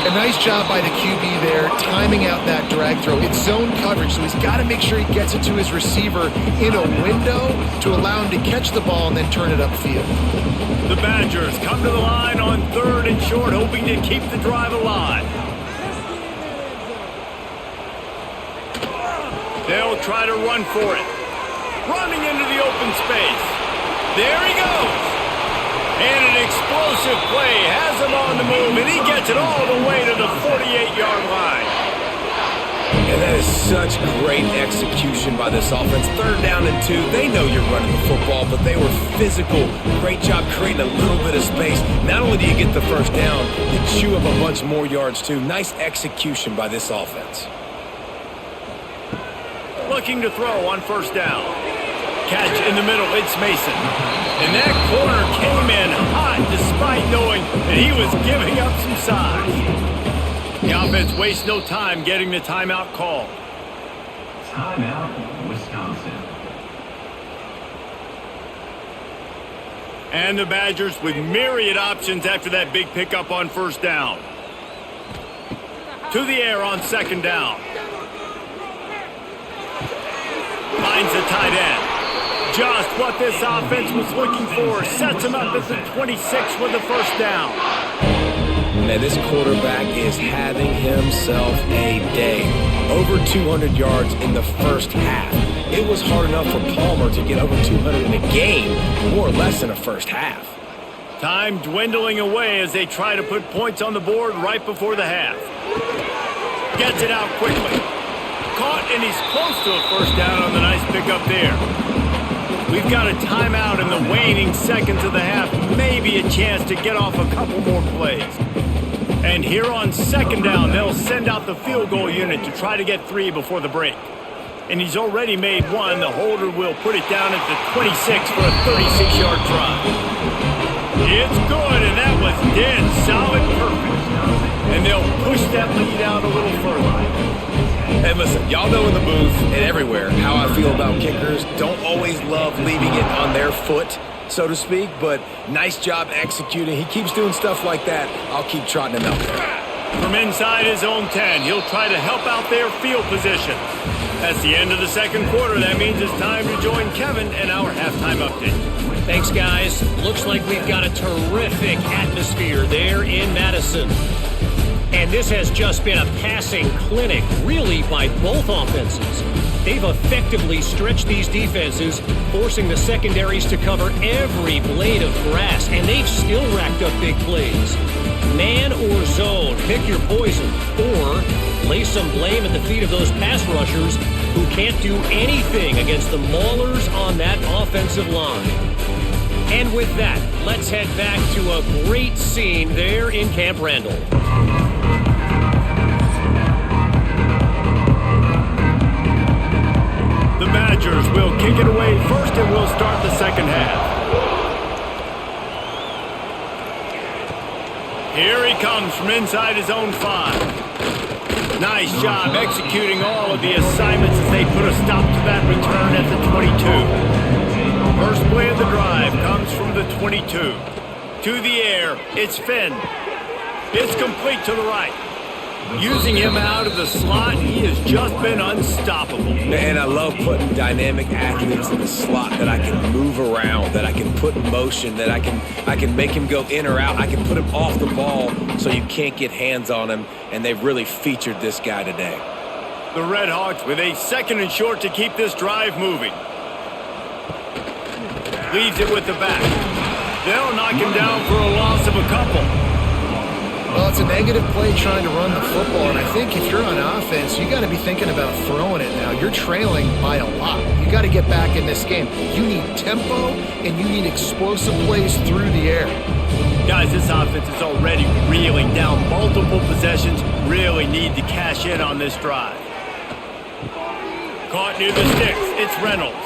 A nice job by the QB there, timing out that drag throw. It's zone coverage, so he's got to make sure he gets it to his receiver in a window to allow him to catch the ball and then turn it upfield. The Badgers come to the line on 3rd and short, hoping to keep the drive alive. They'll try to run for it. Running into the open space. There he goes. And an explosive play has him on the move, and he gets it all the way to the 48-yard line. And that is such great execution by this offense. 3rd down and 2. They know you're running the football, but they were physical. Great job creating a little bit of space. Not only do you get the 1st down, you chew up a bunch more yards too. Nice execution by this offense. Looking to throw on 1st down. Catch in the middle, it's Mason. And that corner came in hot despite knowing that he was giving up some size. The offense wastes no time getting the timeout called. Timeout, Wisconsin. And the Badgers with myriad options after that big pickup on 1st down. To the air on 2nd down. Finds the tight end. Just what this offense was looking for. Sets him up at the 26 with the 1st down. Man, this quarterback is having himself a day. Over 200 yards in the 1st half. It was hard enough for Palmer to get over 200 in a game, more or less in a 1st half. Time dwindling away as they try to put points on the board right before the half. Gets it out quickly. Caught, and he's close to a 1st down on the nice pickup there. We've got a timeout in the waning seconds of the half. Maybe a chance to get off a couple more plays. And here on 2nd down, they'll send out the field goal unit to try to get 3 before the break. And he's already made 1. The holder will put it down at the 26 for a 36-yard drive. It's good, and that was dead solid perfect. And they'll push that lead out a little further. Hey, listen, y'all know in the booth and everywhere how I feel about kickers. Don't always love leaving it on their foot, so to speak, but nice job executing. He keeps doing stuff like that. I'll keep trotting him out there. From inside his own 10, he'll try to help out their field position. That's the end of the 2nd quarter. That means it's time to join Kevin and our halftime update. Thanks, guys. Looks like we've got a terrific atmosphere there in Madison. And this has just been a passing clinic, really, by both offenses. They've effectively stretched these defenses, forcing the secondaries to cover every blade of grass, and they've still racked up big plays. Man or zone, pick your poison, or lay some blame at the feet of those pass rushers who can't do anything against the maulers on that offensive line. And with that, let's head back to a great scene there in Camp Randall. The Badgers will kick it away first, and we'll start the 2nd half. Here he comes from inside his own 5. Nice job executing all of the assignments as they put a stop to that return at the 22. First play of the drive comes from the 22. To the air, it's Finn. It's complete to the right. Using him out of the slot, he has just been unstoppable. Man, I love putting dynamic athletes in the slot that I can move around, that I can put in motion, that I can make him go in or out. I can put him off the ball so you can't get hands on him, and they've really featured this guy today. The Red Hawks with a 2nd and short to keep this drive moving. Leaves it with the back. They'll knock him down for a loss of a couple. Well, it's a negative play trying to run the football, and I think if you're on offense, you got to be thinking about throwing it now. You're trailing by a lot. You got to get back in this game. You need tempo, and you need explosive plays through the air. Guys, this offense is already reeling down multiple possessions. Really need to cash in on this drive. Caught near the sticks. It's Reynolds.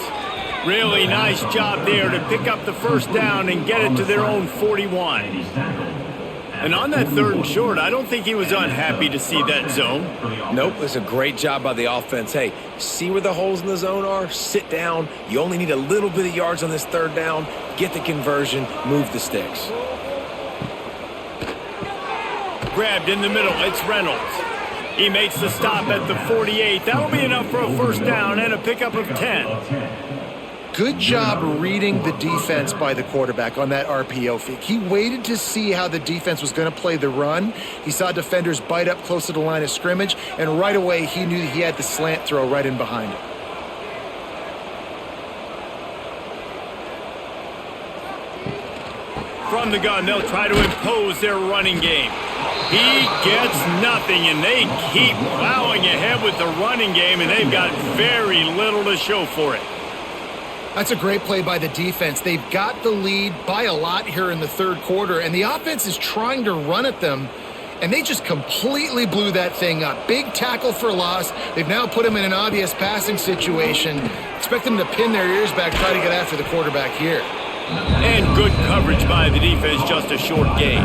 Really nice job there to pick up the 1st down and get it to their own 41. And on that 3rd and short, I don't think he was unhappy to see that zone. Nope, it's a great job by the offense. Hey, see where the holes in the zone are? Sit down. You only need a little bit of yards on this 3rd down. Get the conversion, move the sticks. Grabbed in the middle, it's Reynolds. He makes the stop at the 48. That'll be enough for a 1st down and a pickup of 10. Good job reading the defense by the quarterback on that RPO fake. He waited to see how the defense was going to play the run. He saw defenders bite up close to the line of scrimmage, and right away he knew he had the slant throw right in behind him. From the gun, they'll try to impose their running game. He gets nothing, and they keep plowing ahead with the running game, and they've got very little to show for it. That's a great play by the defense. They've got the lead by a lot here in the 3rd quarter, and the offense is trying to run at them, and they just completely blew that thing up. Big tackle for loss. They've now put them in an obvious passing situation. Expect them to pin their ears back, try to get after the quarterback here. And good coverage by the defense, just a short gain.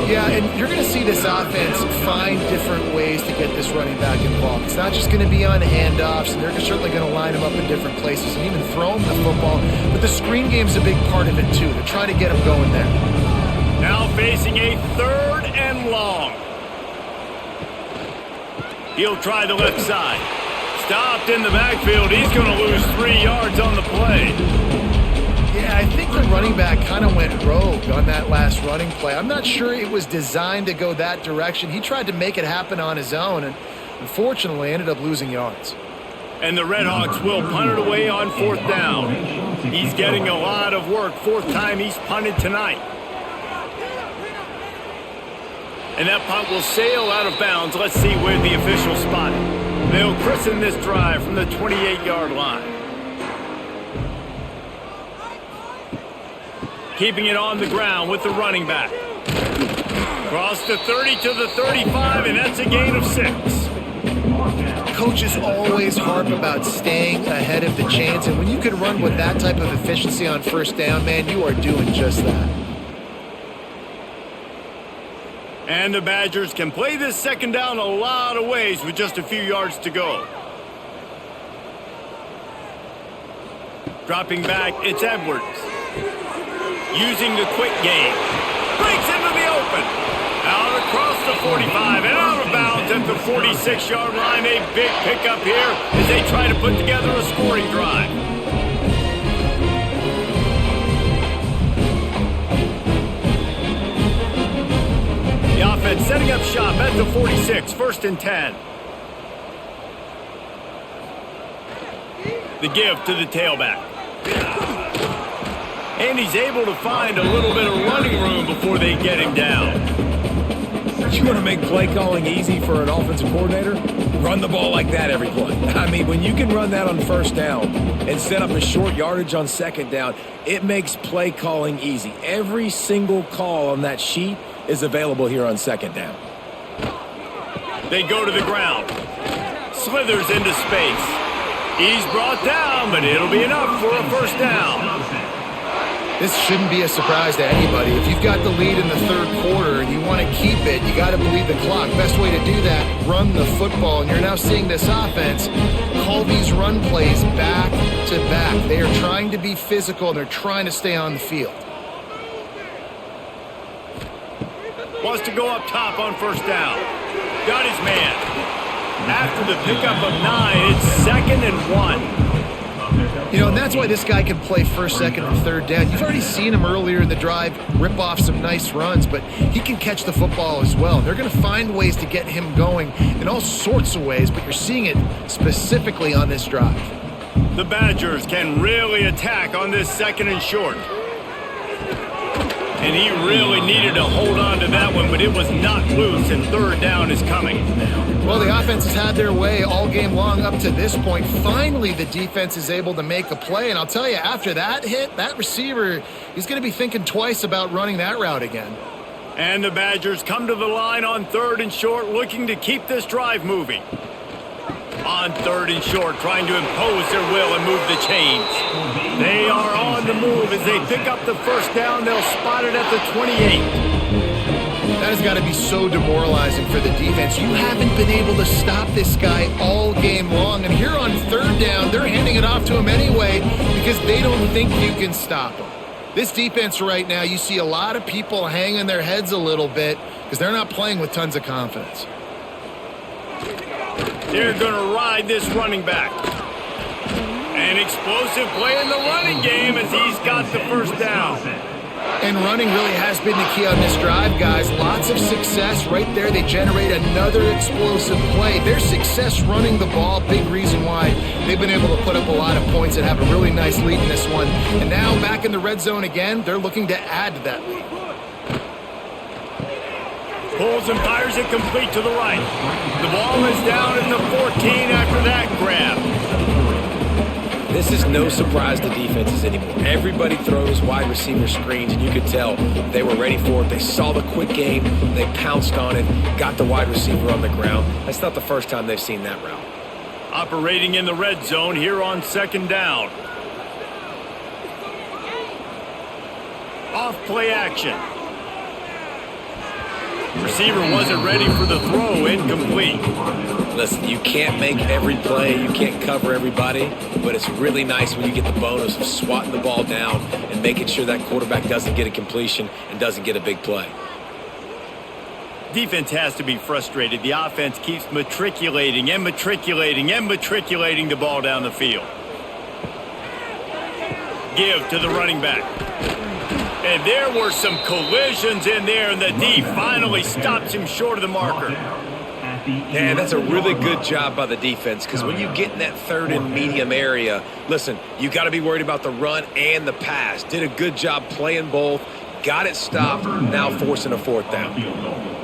Yeah, and you're going to see this offense find different ways to get this running back involved. It's not just going to be on handoffs, and they're certainly going to line him up in different places and even throw him the football. But the screen game's a big part of it, too. They're trying to get him going there. Now facing a 3rd and long. He'll try the left side. Stopped in the backfield. He's going to lose 3 yards on the play. Yeah, I think the running back kind of went rogue on that last running play. I'm not sure it was designed to go that direction. He tried to make it happen on his own and unfortunately ended up losing yards. And the Redhawks will punt it away on 4th down. He's getting a lot of work. 4th time he's punted tonight. And that punt will sail out of bounds. Let's see where the official spot it. They'll christen this drive from the 28-yard line. Keeping it on the ground with the running back. Cross the 30 to the 35, and that's a gain of 6. Coaches always harp about staying ahead of the chains, and when you can run with that type of efficiency on 1st down, man, you are doing just that. And the Badgers can play this 2nd down a lot of ways with just a few yards to go. Dropping back, it's Edwards. Using the quick game. Breaks into the open. Out across the 45 and out of bounds at the 46-yard line. A big pickup here as they try to put together a scoring drive. The offense setting up shop at the 46, 1st and 10. The give to the tailback. And he's able to find a little bit of running room before they get him down. You want to make play calling easy for an offensive coordinator? Run the ball like that every play. I mean, when you can run that on 1st down and set up a short yardage on 2nd down, it makes play calling easy. Every single call on that sheet is available here on 2nd down. They go to the ground. Slithers into space. He's brought down, but it'll be enough for a 1st down. This shouldn't be a surprise to anybody. If you've got the lead in the 3rd quarter and you want to keep it, you got to bleed the clock. Best way to do that, run the football. And you're now seeing this offense call these run plays back to back. They are trying to be physical, and they're trying to stay on the field. Wants to go up top on 1st down. Got his man. After the pickup of 9, it's 2nd and 1. You know, and that's why this guy can play 1st, 2nd, and 3rd down. You've already seen him earlier in the drive rip off some nice runs, but he can catch the football as well. They're going to find ways to get him going in all sorts of ways, but you're seeing it specifically on this drive. The Badgers can really attack on this 2nd and short. And he really needed to hold on to that one, but it was not loose, and 3rd down is coming. Well, the offense has had their way all game long up to this point. Finally, the defense is able to make a play, and I'll tell you, after that hit, that receiver, he's going to be thinking twice about running that route again. And the Badgers come to the line on 3rd and short, looking to keep this drive moving. On 3rd and short, trying to impose their will and move the chains. They are on the move as they pick up the 1st down. They'll spot it at the 28. That has got to be so demoralizing for the defense. You haven't been able to stop this guy all game long. And here on third down, they're handing it off to him anyway because they don't think you can stop him. This defense right now, you see a lot of people hanging their heads a little bit because they're not playing with tons of confidence. They're going to ride this running back. An explosive play in the running game as he's got the first down. And running really has been the key on this drive, guys. Lots of success right there. They generate another explosive play. Their success running the ball, big reason why they've been able to put up a lot of points and have a really nice lead in this one. And now back in the red zone again, they're looking to add to that lead. Pulls and fires it complete to the right. The ball is down at the 14 after that grab. This is no surprise to defenses anymore. Everybody throws wide receiver screens, and you could tell they were ready for it. They saw the quick game. They pounced on it, got the wide receiver on the ground. That's not the first time they've seen that route. Operating in the red zone here on second down. Off play action. Receiver wasn't ready for the throw, incomplete. Listen, you can't make every play, you can't cover everybody, but it's really nice when you get the bonus of swatting the ball down and making sure that quarterback doesn't get a completion and doesn't get a big play. Defense has to be frustrated. The offense keeps matriculating and matriculating and matriculating the ball down the field. Give to the running back. And there were some collisions in there, and the D finally stops him short of the marker. Yeah, that's a really good job by the defense, because when you get in that third and medium area, listen, you got to be worried about the run and the pass. Did a good job playing both, got it stopped, now forcing a fourth down.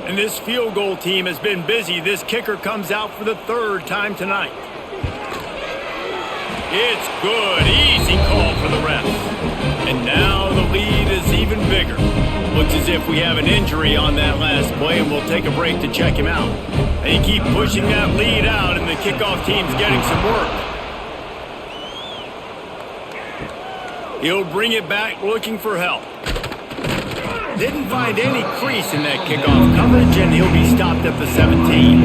And this field goal team has been busy. This kicker comes out for the third time tonight. It's good. Easy call for the refs. And now the lead is even bigger. Looks as if we have an injury on that last play, and we'll take a break to check him out. They keep pushing that lead out, and the kickoff team's getting some work. He'll bring it back looking for help. Didn't find any crease in that kickoff coverage, and he'll be stopped at the 17.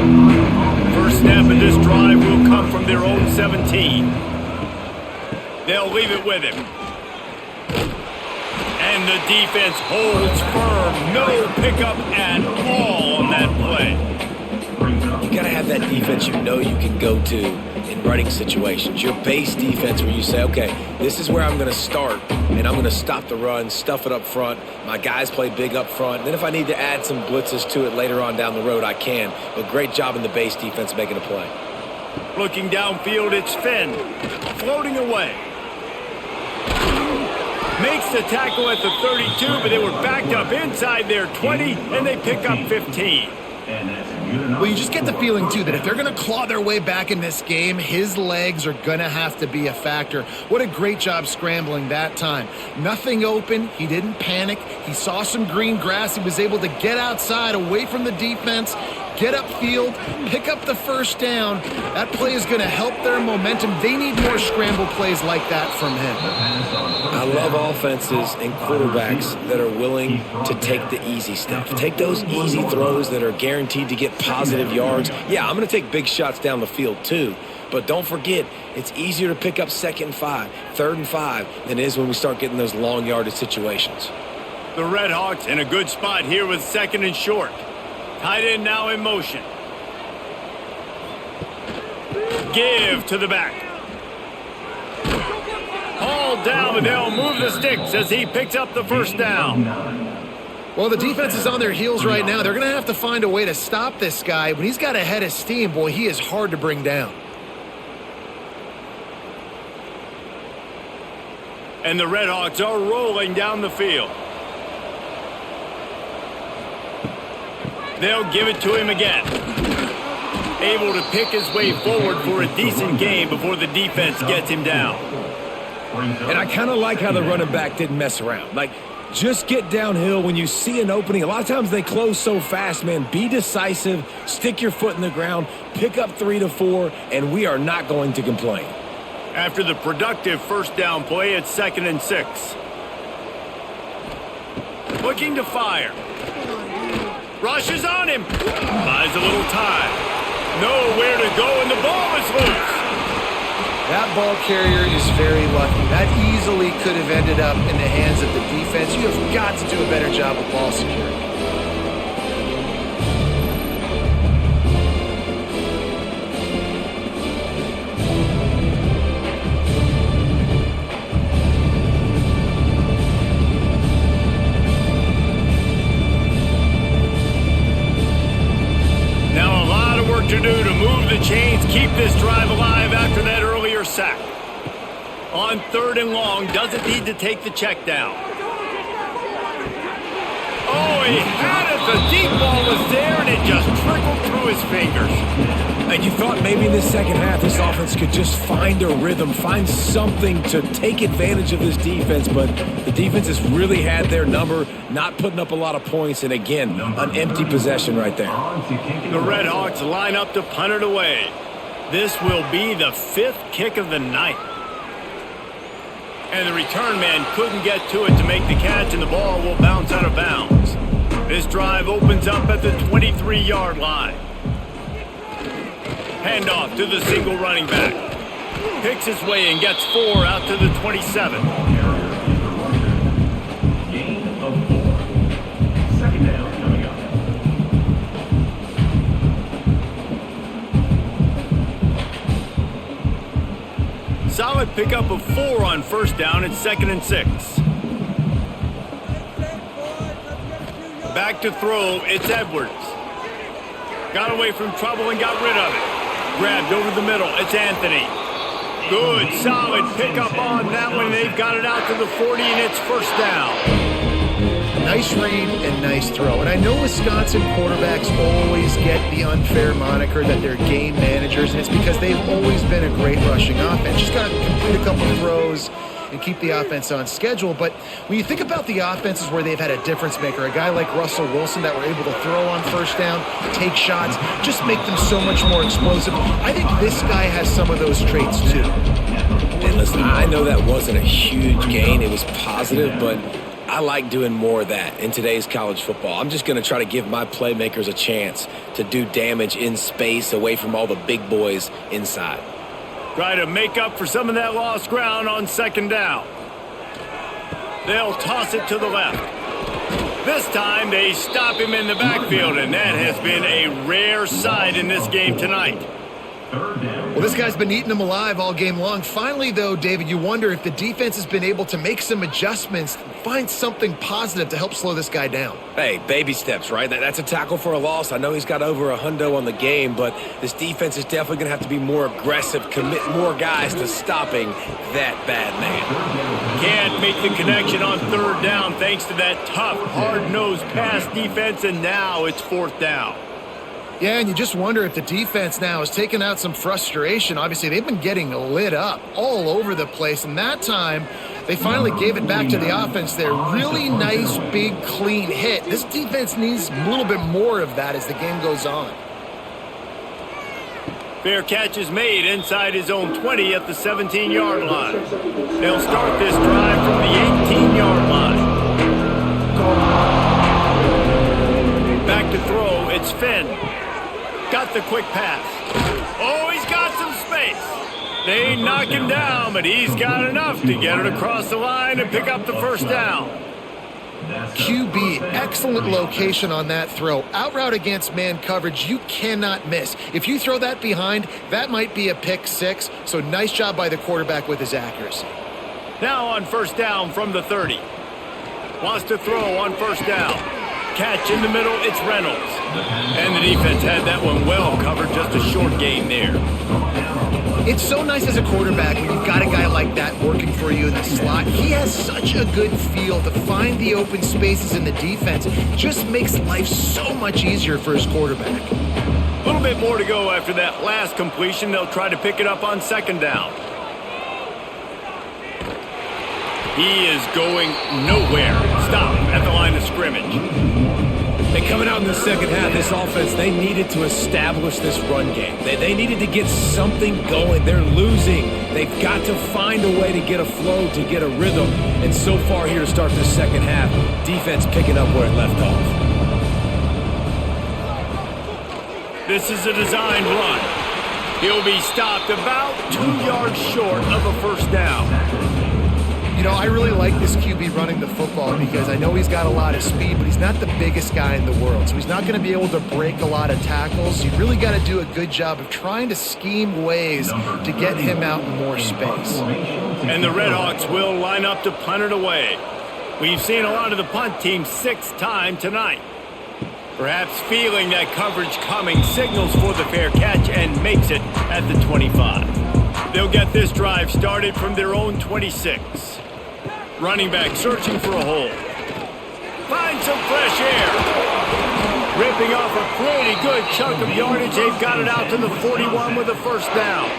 First snap of this drive will come from their own 17. They'll leave it with him. And the defense holds firm. No pickup at all on that play. You got to have that defense you know you can go to in running situations. Your base defense where you say, okay, this is where I'm going to start, and I'm going to stop the run, stuff it up front. My guys play big up front. And then if I need to add some blitzes to it later on down the road, I can. But great job in the base defense making a play. Looking downfield, it's Finn. Floating away. Makes the tackle at the 32, but they were backed up inside their 20, and they pick up 15. Well, you just get the feeling, too, that if they're going to claw their way back in this game, his legs are going to have to be a factor. What a great job scrambling that time. Nothing open. He didn't panic. He saw some green grass. He was able to get outside, away from the defense, get upfield, pick up the first down. That play is going to help their momentum. They need more scramble plays like that from him. I love offenses and quarterbacks that are willing to take the easy stuff. Take those easy throws that are guaranteed to get positive yards. Yeah, I'm going to take big shots down the field too. But don't forget, it's easier to pick up 2nd and 5, 3rd and 5 than it is when we start getting those long yardage situations. The Redhawks in a good spot here with 2nd and short. Tight end now in motion. Give to the back. All down, but they'll move the sticks as he picks up the first down. Well, the defense is on their heels right now. They're going to have to find a way to stop this guy. When he's got a head of steam, boy, he is hard to bring down. And the Redhawks are rolling down the field. They'll give it to him again. Able to pick his way forward for a decent game before the defense gets him down. And I kind of like how the running back didn't mess around. Like, just get downhill when you see an opening. A lot of times they close so fast, man. Be decisive, stick your foot in the ground, pick up 3 to 4, and we are not going to complain. After the productive first down play, it's 2nd and 6. Looking to fire. Rushes on him. Buys a little time. Nowhere to go, and the ball is loose. That ball carrier is very lucky. That easily could have ended up in the hands of the defense. You have got to do a better job of ball security. To do to move the chains, keep this drive alive after that earlier sack. On 3rd and long, doesn't need to take the check down. Oh, he had it. The deep ball was there, and it just trickled through his fingers. And you thought maybe in the second half this offense could just find a rhythm, find something to take advantage of this defense, but the defense has really had their number, not putting up a lot of points, and again, an empty possession right there. The Red Hawks line up to punt it away. This will be the 5th kick of the night. And the return man couldn't get to it to make the catch, and the ball will bounce out of bounds. This drive opens up at the 23-yard line. Handoff to the single running back. Picks his way and gets 4 out to the 27. Gain of 4. 2nd down coming up. Solid pickup of 4 on 1st down at 2nd and 6. Back to throw, it's Edwards. Got away from trouble and got rid of it. Grabbed over the middle, it's Anthony. Good, solid pickup on that one. They've got it out to the 40, and it's 1st down. Nice read and nice throw. And I know Wisconsin quarterbacks always get the unfair moniker that they're game managers, and it's because they've always been a great rushing offense. Just got to complete a couple of throws and keep the offense on schedule. But when you think about the offenses where they've had a difference maker, a guy like Russell Wilson that were able to throw on 1st down, take shots, just make them so much more explosive. I think this guy has some of those traits too. And listen, I know that wasn't a huge gain. It was positive, but I like doing more of that in today's college football. I'm just going to try to give my playmakers a chance to do damage in space away from all the big boys inside. Try to make up for some of that lost ground on 2nd down. They'll toss it to the left. This time they stop him in the backfield, and that has been a rare sight in this game tonight. Well, this guy's been eating them alive all game long. Finally, though, David, you wonder if the defense has been able to make some adjustments, find something positive to help slow this guy down. Hey, baby steps, right? That's a tackle for a loss. I know he's got over a hundo on the game, but this defense is definitely going to have to be more aggressive, commit more guys to stopping that bad man. Can't make the connection on 3rd down thanks to that tough, hard-nosed pass defense, and now it's 4th down. Yeah, and you just wonder if the defense now has taken out some frustration. Obviously, they've been getting lit up all over the place, and that time they finally gave it back to the offense there. Really nice, big, clean hit. This defense needs a little bit more of that as the game goes on. Fair catch is made inside his own 20 at the 17-yard line. They'll start this drive from the 18-yard line. Back to throw, it's Finn. Got the quick pass. Oh, he's got some space. They knock him down, but he's got enough to get it across the line and pick up the 1st down. QB, excellent location on that throw. Out route against man coverage, you cannot miss. If you throw that behind, that might be a pick 6. So nice job by the quarterback with his accuracy. Now on 1st down from the 30. Wants to throw on 1st down. Catch in the middle, it's Reynolds. And the defense had that one well covered, just a short gain there. It's so nice as a quarterback when you've got a guy like that working for you in the slot. He has such a good feel to find the open spaces in the defense. Just makes life so much easier for his quarterback. A little bit more to go after that last completion. They'll try to pick it up on 2nd down. He is going nowhere. Stop at the line of scrimmage. And coming out in the second half, this offense, they needed to establish this run game. They needed to get something going. They're losing. They've got to find a way to get a flow, to get a rhythm. And so far here to start the second half, defense picking up where it left off. This is a designed run. He'll be stopped about 2 yards short of a first down. You know, I really like this QB running the football because I know he's got a lot of speed, but he's not the biggest guy in the world. So he's not going to be able to break a lot of tackles. You really got to do a good job of trying to scheme ways to get him out in more space. And the Redhawks will line up to punt it away. We've seen a lot of the punt team 6th time tonight. Perhaps feeling that coverage coming, signals for the fair catch and makes it at the 25. They'll get this drive started from their own 26. Running back searching for a hole. Finds some fresh air. Ripping off a pretty good chunk of yardage. They've got it out to the 41 with a first down.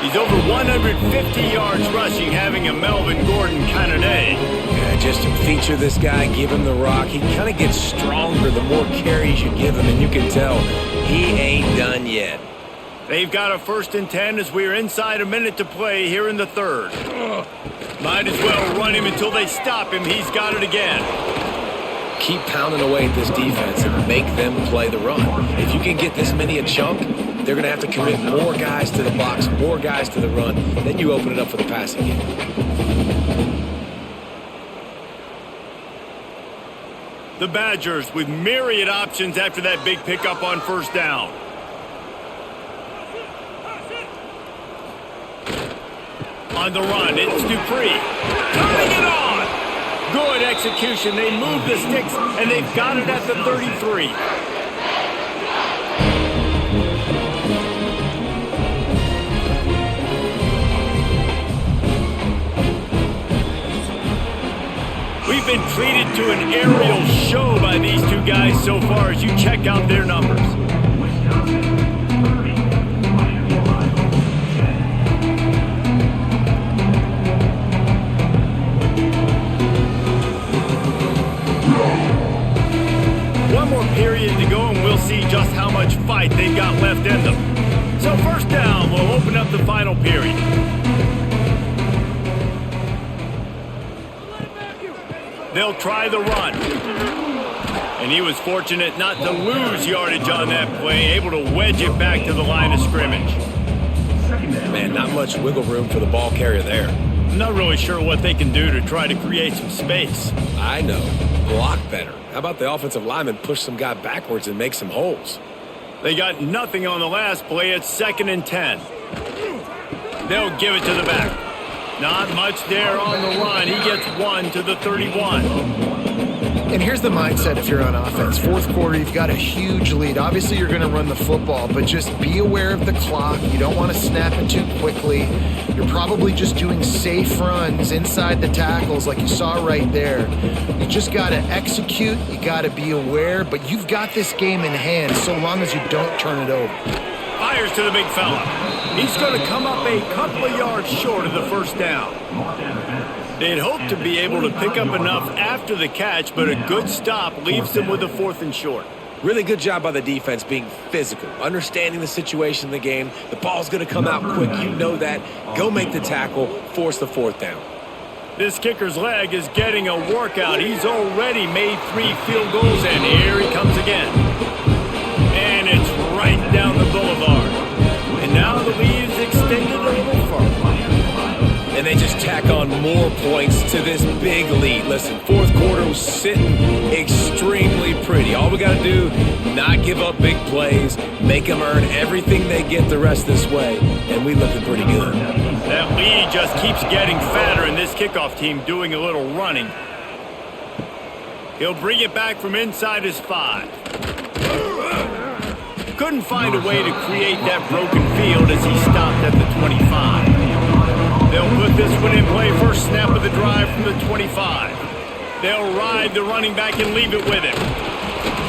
He's over 150 yards rushing, having a Melvin Gordon kind of day. Yeah, just to feature this guy, give him the rock. He kind of gets stronger the more carries you give him, and you can tell he ain't done yet. They've got a 1st and 10 as we're inside a minute to play here in the 3rd. Might as well run him until they stop him. He's got it again. Keep pounding away at this defense and make them play the run. If you can get this many a chunk, they're going to have to commit more guys to the box, more guys to the run. Then you open it up for the passing game. The Badgers with myriad options after that big pickup on first down. On the run, it's Dupree. Turning it on! Good execution. They move the sticks, and they've got it at the 33. We've been treated to an aerial show by these two guys so far as you check out their numbers. One more period to go and we'll see just how much fight they've got left in them. So first down will open up the final period. They'll try the run. And he was fortunate not to lose yardage on that play, able to wedge it back to the line of scrimmage. Man, not much wiggle room for the ball carrier there. I'm not really sure what they can do to try to create some space. I know. Block better. How about the offensive lineman push some guy backwards and make some holes? They got nothing on the last play. It's 2nd and 10. They'll give it to the back. Not much there on the run. He gets 1 to the 31. And here's the mindset if you're on offense. 4th quarter, you've got a huge lead. Obviously, you're going to run the football, but just be aware of the clock. You don't want to snap it too quickly. You're probably just doing safe runs inside the tackles like you saw right there. You just got to execute. You got to be aware, but you've got this game in hand so long as you don't turn it over. Fires to the big fella. He's going to come up a couple of yards short of the first down. They'd hoped to be able to pick up enough after the catch, but a good stop leaves them with a 4th and short. Really good job by the defense being physical, understanding the situation in the game. The ball's going to come out quick. You know that. Go make the tackle, force the 4th down. This kicker's leg is getting a workout. He's already made 3 field goals, and here he comes again. And it's right down the boulevard. And now the lead is extended a little further. And they just tack on more points to this big lead. Listen, 4th quarter was sitting extremely pretty. All we got to do, not give up big plays, make them earn everything they get the rest this way, and we looking pretty good. That lead just keeps getting fatter, and this kickoff team doing a little running. He'll bring it back from inside his 5. Couldn't find a way to create that broken field as he stopped at the 25. They'll put this one in play, first snap of the drive from the 25. They'll ride the running back and leave it with him.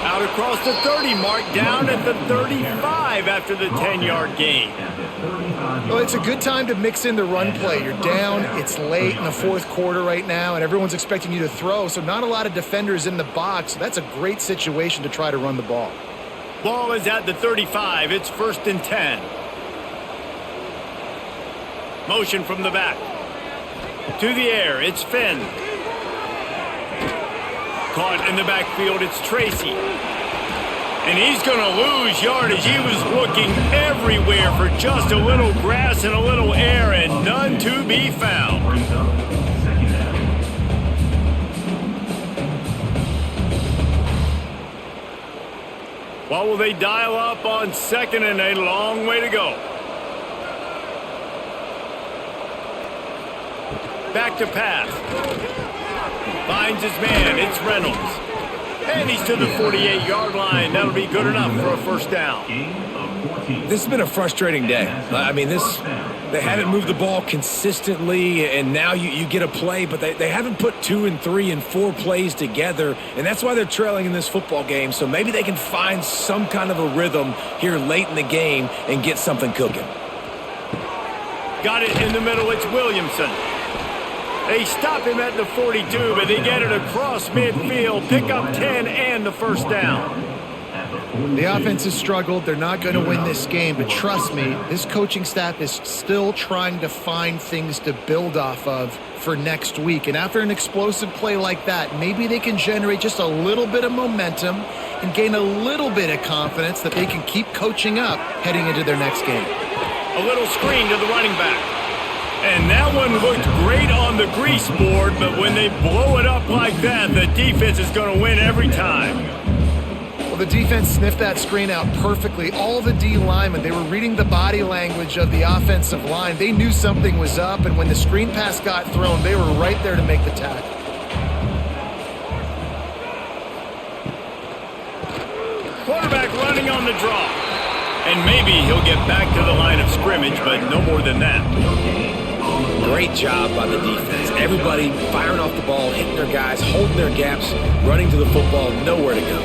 Out across the 30 mark, down at the 35 after the 10-yard gain. Well, it's a good time to mix in the run play. You're down, it's late in the 4th quarter right now, and everyone's expecting you to throw, so not a lot of defenders in the box. That's a great situation to try to run the ball. Ball is at the 35. It's 1st and 10. Motion from the back. To the air, it's Finn. Caught in the backfield, it's Tracy. And he's going to lose yardage. He was looking everywhere for just a little grass and a little air, and none to be found. Brings up second down. What will they dial up on second and a long way to go? Back to pass. Finds his man. It's Reynolds. And he's to the 48-yard line. That'll be good enough for a first down. Gain of 14. This has been a frustrating day. I mean, they haven't moved the ball consistently, and now you get a play, but they haven't put 2 and 3 and 4 plays together, and that's why they're trailing in this football game. So maybe they can find some kind of a rhythm here late in the game and get something cooking. Got it in the middle. It's Williamson. They stop him at the 42, but they get it across midfield, pick up 10 and the first down. The offense has struggled. They're not going to win this game, but trust me, this coaching staff is still trying to find things to build off of for next week. And after an explosive play like that, maybe they can generate just a little bit of momentum and gain a little bit of confidence that they can keep coaching up heading into their next game. A little screen to the running back. And that one looked great on the grease board, but when they blow it up like that, the defense is going to win every time. Well, the defense sniffed that screen out perfectly. All the D linemen, they were reading the body language of the offensive line. They knew something was up, and when the screen pass got thrown, they were right there to make the tackle. Quarterback running on the draw. And maybe he'll get back to the line of scrimmage, but no more than that. Great job by the defense. Everybody firing off the ball, hitting their guys, holding their gaps, running to the football, nowhere to go.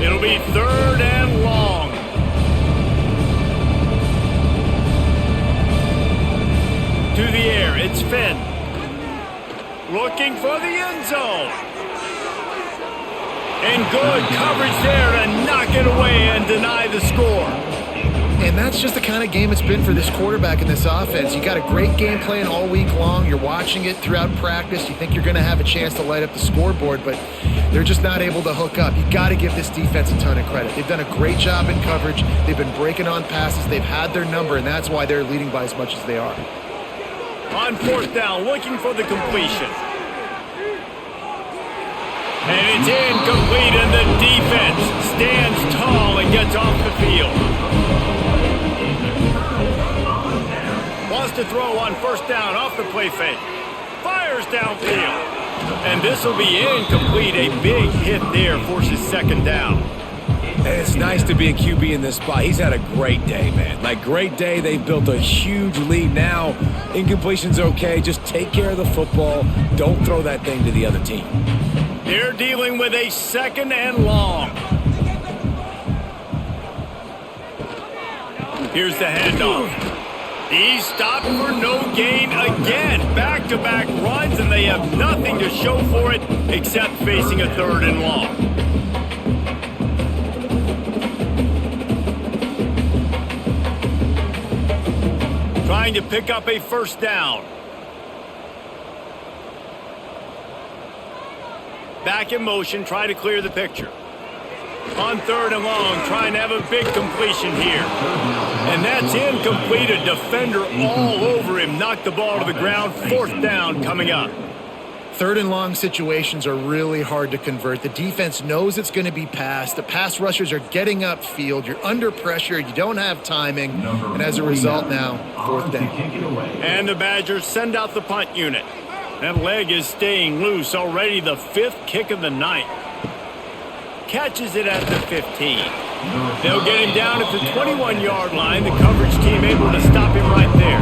It'll be third and long. To the air, it's Finn. Looking for the end zone. And good coverage there to knock it away and deny the score. And that's just the kind of game it's been for this quarterback in this offense. You got a great game plan all week long. You're watching it throughout practice. You think you're going to have a chance to light up the scoreboard, but they're just not able to hook up. You got to give this defense a ton of credit. They've done a great job in coverage. They've been breaking on passes. They've had their number, and that's why they're leading by as much as they are. On fourth down, looking for the completion. And it's incomplete, and the defense stands tall and gets off the field. Wants to throw on first down off the play fake. Fires downfield. And this will be incomplete. A big hit there forces second down. And it's nice to be a QB in this spot. He's had a great day, man. Like, great day. They've built a huge lead now. Incompletion's okay. Just take care of the football. Don't throw that thing to the other team. They're dealing with a second and long. Here's the handoff. He's stopped for no gain again. Back-to-back runs, and they have nothing to show for it except facing a third and long. Trying to pick up a first down. Back in motion, try to clear the picture. On third and long, trying to have a big completion here. And that's incomplete. A defender all over him. Knocked the ball to the ground. Fourth down coming up. Third and long situations are really hard to convert. The defense knows it's going to be passed. The pass rushers are getting upfield. You're under pressure. You don't have timing. And as a result now, fourth down. And the Badgers send out the punt unit. That leg is staying loose. Already the fifth kick of the night. Catches it at the 15. They'll get him down at the 21-yard line. The coverage team able to stop him right there.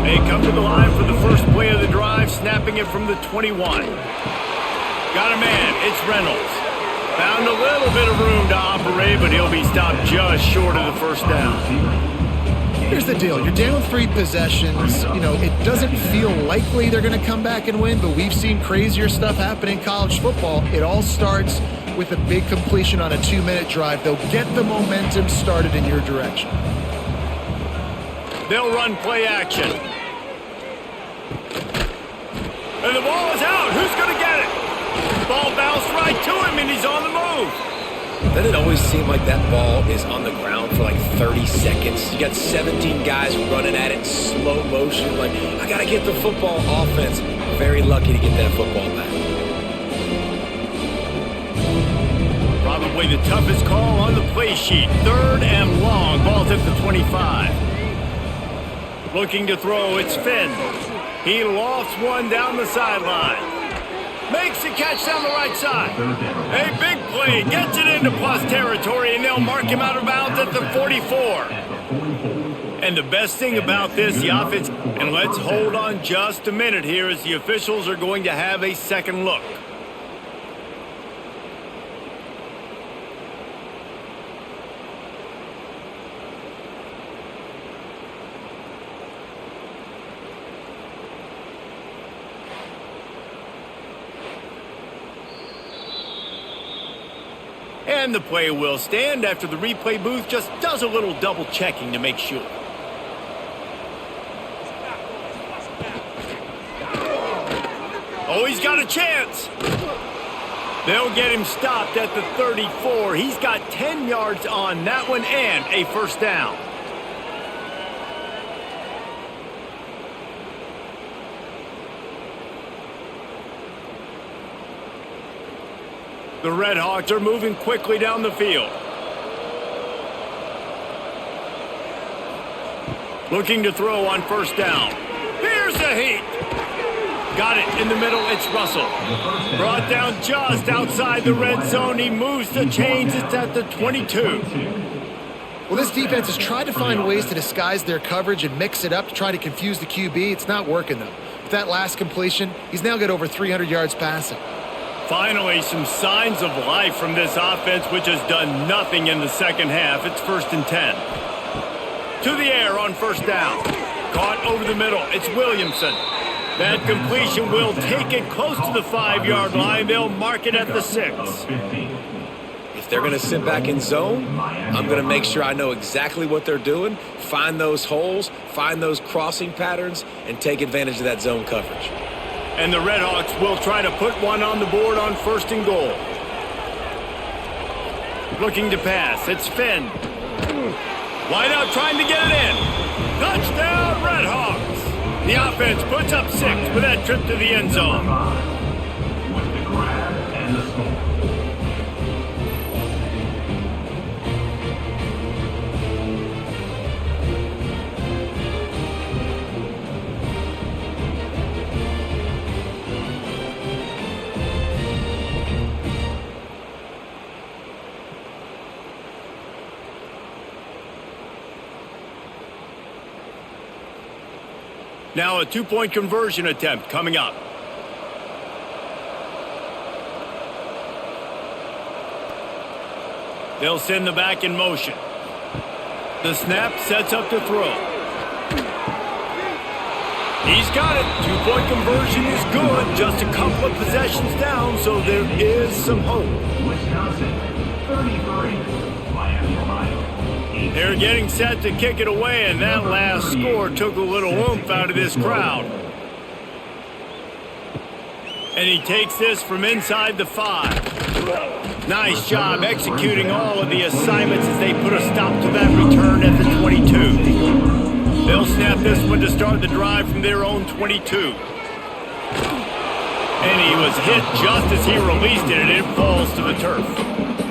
They come to the line for the first play of the drive, snapping it from the 21. Got a man. It's Reynolds. Found a little bit of room to operate, but he'll be stopped just short of the first down. Here's the deal. You're down 3 possessions. You know, it doesn't feel likely they're going to come back and win, but we've seen crazier stuff happen in college football. It all starts with a big completion on a 2-minute drive. They'll get the momentum started in your direction. They'll run play action. And the ball is out. Who's going to get it? Ball bounced right to him. and he's on the move. Doesn't it always seem like that ball is on the ground for like 30 seconds? You got 17 guys running at it in slow motion. Like, I got to get the football. Offense, very lucky to get that football back. Probably the toughest call on the play sheet. 3rd and long. Ball's at the 25. Looking to throw, it's Finn. He lofts one down the sideline. Makes the catch down the right side. A big play. Gets it into plus territory, and they'll mark him out of bounds at the 44. And the best thing about this, the offense, and let's hold on just a minute here as the officials are going to have a second look. And the play will stand after the replay booth just does a little double checking to make sure. Oh, he's got a chance. They'll get him stopped at the 34. He's got 10 yards on that one and a first down. The Red Hawks are moving quickly down the field. Looking to throw on first down. Here's the heat. Got it in the middle. It's Russell. Brought down just outside the red zone. He moves the chains. It's at the 22. Well, this defense has tried to find ways to disguise their coverage and mix it up to try to confuse the QB. It's not working, though. With that last completion, he's now got over 300 yards passing. Finally, some signs of life from this offense, which has done nothing in the second half. It's 1st and 10. To the air on first down. Caught over the middle. It's Williamson. That completion will take it close to the 5-yard line. They'll mark it at the 6. If they're going to sit back in zone, I'm going to make sure I know exactly what they're doing, find those holes, find those crossing patterns, and take advantage of that zone coverage. And the Red Hawks will try to put one on the board on 1st and goal. Looking to pass. It's Finn. Wide out trying to get it in. Touchdown, Red Hawks. The offense puts up 6 with that trip to the end zone. With the grab and the score. Now a 2-point conversion attempt coming up. They'll send the back in motion. The snap sets up to throw. He's got it. 2-point conversion is good. Just a couple of possessions down, so there is some hope. Wisconsin, 33. Miami, Ohio. They're getting set to kick it away, and that last score took a little oomph out of this crowd. And he takes this from inside the 5. Nice job executing all of the assignments as they put a stop to that return at the 22. They'll snap this one to start the drive from their own 22. And he was hit just as he released it, and it falls to the turf.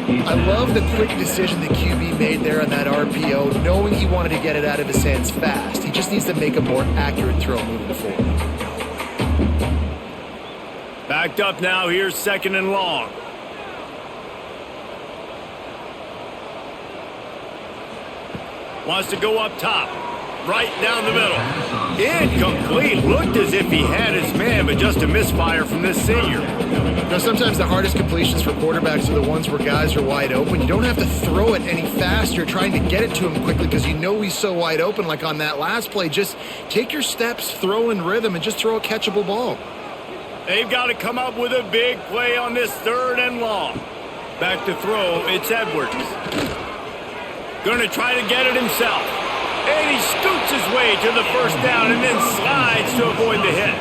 I love the quick decision the QB made there on that RPO, knowing he wanted to get it out of his hands fast. He just needs to make a more accurate throw moving forward. Backed up now, here's 2nd and long. Wants to go up top. Right down the middle. Incomplete. Looked as if he had his man, but just a misfire from this senior. Now, sometimes the hardest completions for quarterbacks are the ones where guys are wide open. You don't have to throw it any faster. You're trying to get it to him quickly because you know he's so wide open. Like on that last play, just take your steps, throw in rhythm, and just throw a catchable ball. They've got to come up with a big play on this 3rd and long. Back to throw, it's Edwards. Going to try to get it himself. And he scoots his way to the first down and then slides to avoid the hit.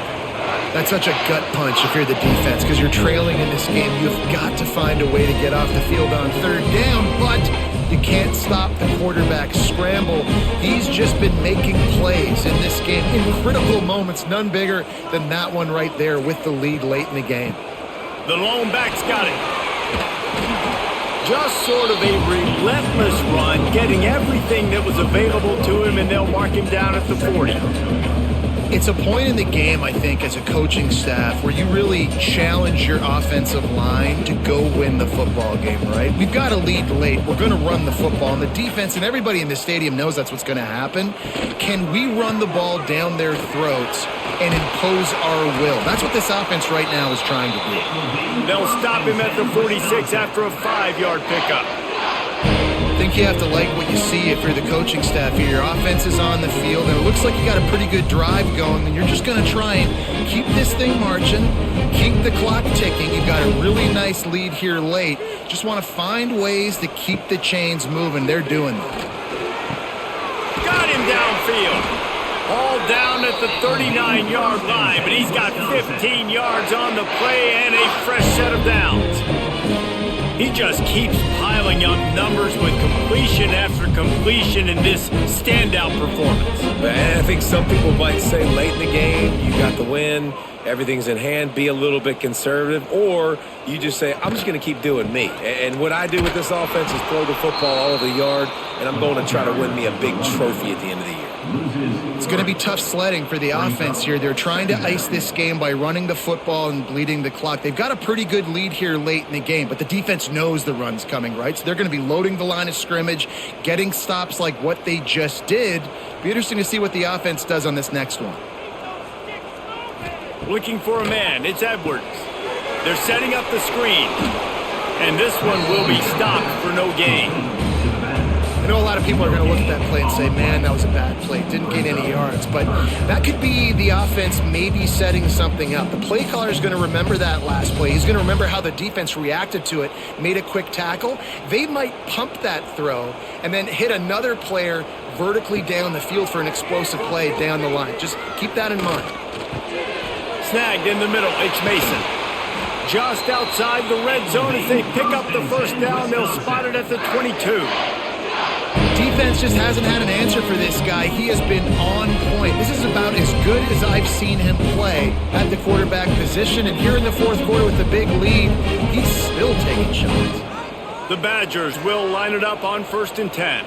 That's such a gut punch if you're the defense because you're trailing in this game. You've got to find a way to get off the field on third down, but you can't stop the quarterback scramble. He's just been making plays in this game in critical moments, none bigger than that one right there with the lead late in the game. The lone back's got it. Just sort of a relentless run, getting everything that was available to him, and they'll mark him down at the 40. It's a point in the game, I think, as a coaching staff where you really challenge your offensive line to go win the football game, right? We've got a lead late. We're going to run the football. And the defense and everybody in the stadium knows that's what's going to happen. Can we run the ball down their throats and impose our will? That's what this offense right now is trying to do. They'll stop him at the 46 after a 5-yard pickup. I think you have to like what you see if you're the coaching staff here. Your offense is on the field, and it looks like you got a pretty good drive going, and you're just going to try and keep this thing marching, keep the clock ticking. You've got a really nice lead here late. Just want to find ways to keep the chains moving. They're doing that. Got him downfield. All down at the 39-yard line, but he's got 15 yards on the play and a fresh set of downs. He just keeps piling up numbers with completion after completion in this standout performance. And I think some people might say late in the game, you got the win, everything's in hand, be a little bit conservative, or you just say, I'm just going to keep doing me. And what I do with this offense is throw the football all over the yard, and I'm going to try to win me a big trophy at the end of the year. It's going to be tough sledding for the offense here. They're trying to ice this game by running the football and bleeding the clock. They've got a pretty good lead here late in the game, but the defense knows the run's coming, right? So they're going to be loading the line of scrimmage, getting stops like what they just did. Be interesting to see what the offense does on this next one. Looking for a man. It's Edwards. They're setting up the screen. And this one will be stopped for no gain. I know a lot of people are going to look at that play and say, man, that was a bad play. Didn't gain any yards. But that could be the offense maybe setting something up. The play caller is going to remember that last play. He's going to remember how the defense reacted to it, made a quick tackle. They might pump that throw and then hit another player vertically down the field for an explosive play down the line. Just keep that in mind. Snagged in the middle. It's Mason. Just outside the red zone as they pick up the first down. They'll spot it at the 22. Defense just hasn't had an answer for this guy. He has been on point. This is about as good as I've seen him play at the quarterback position. And here in the fourth quarter with the big lead, he's still taking shots. The Badgers will line it up on 1st and 10.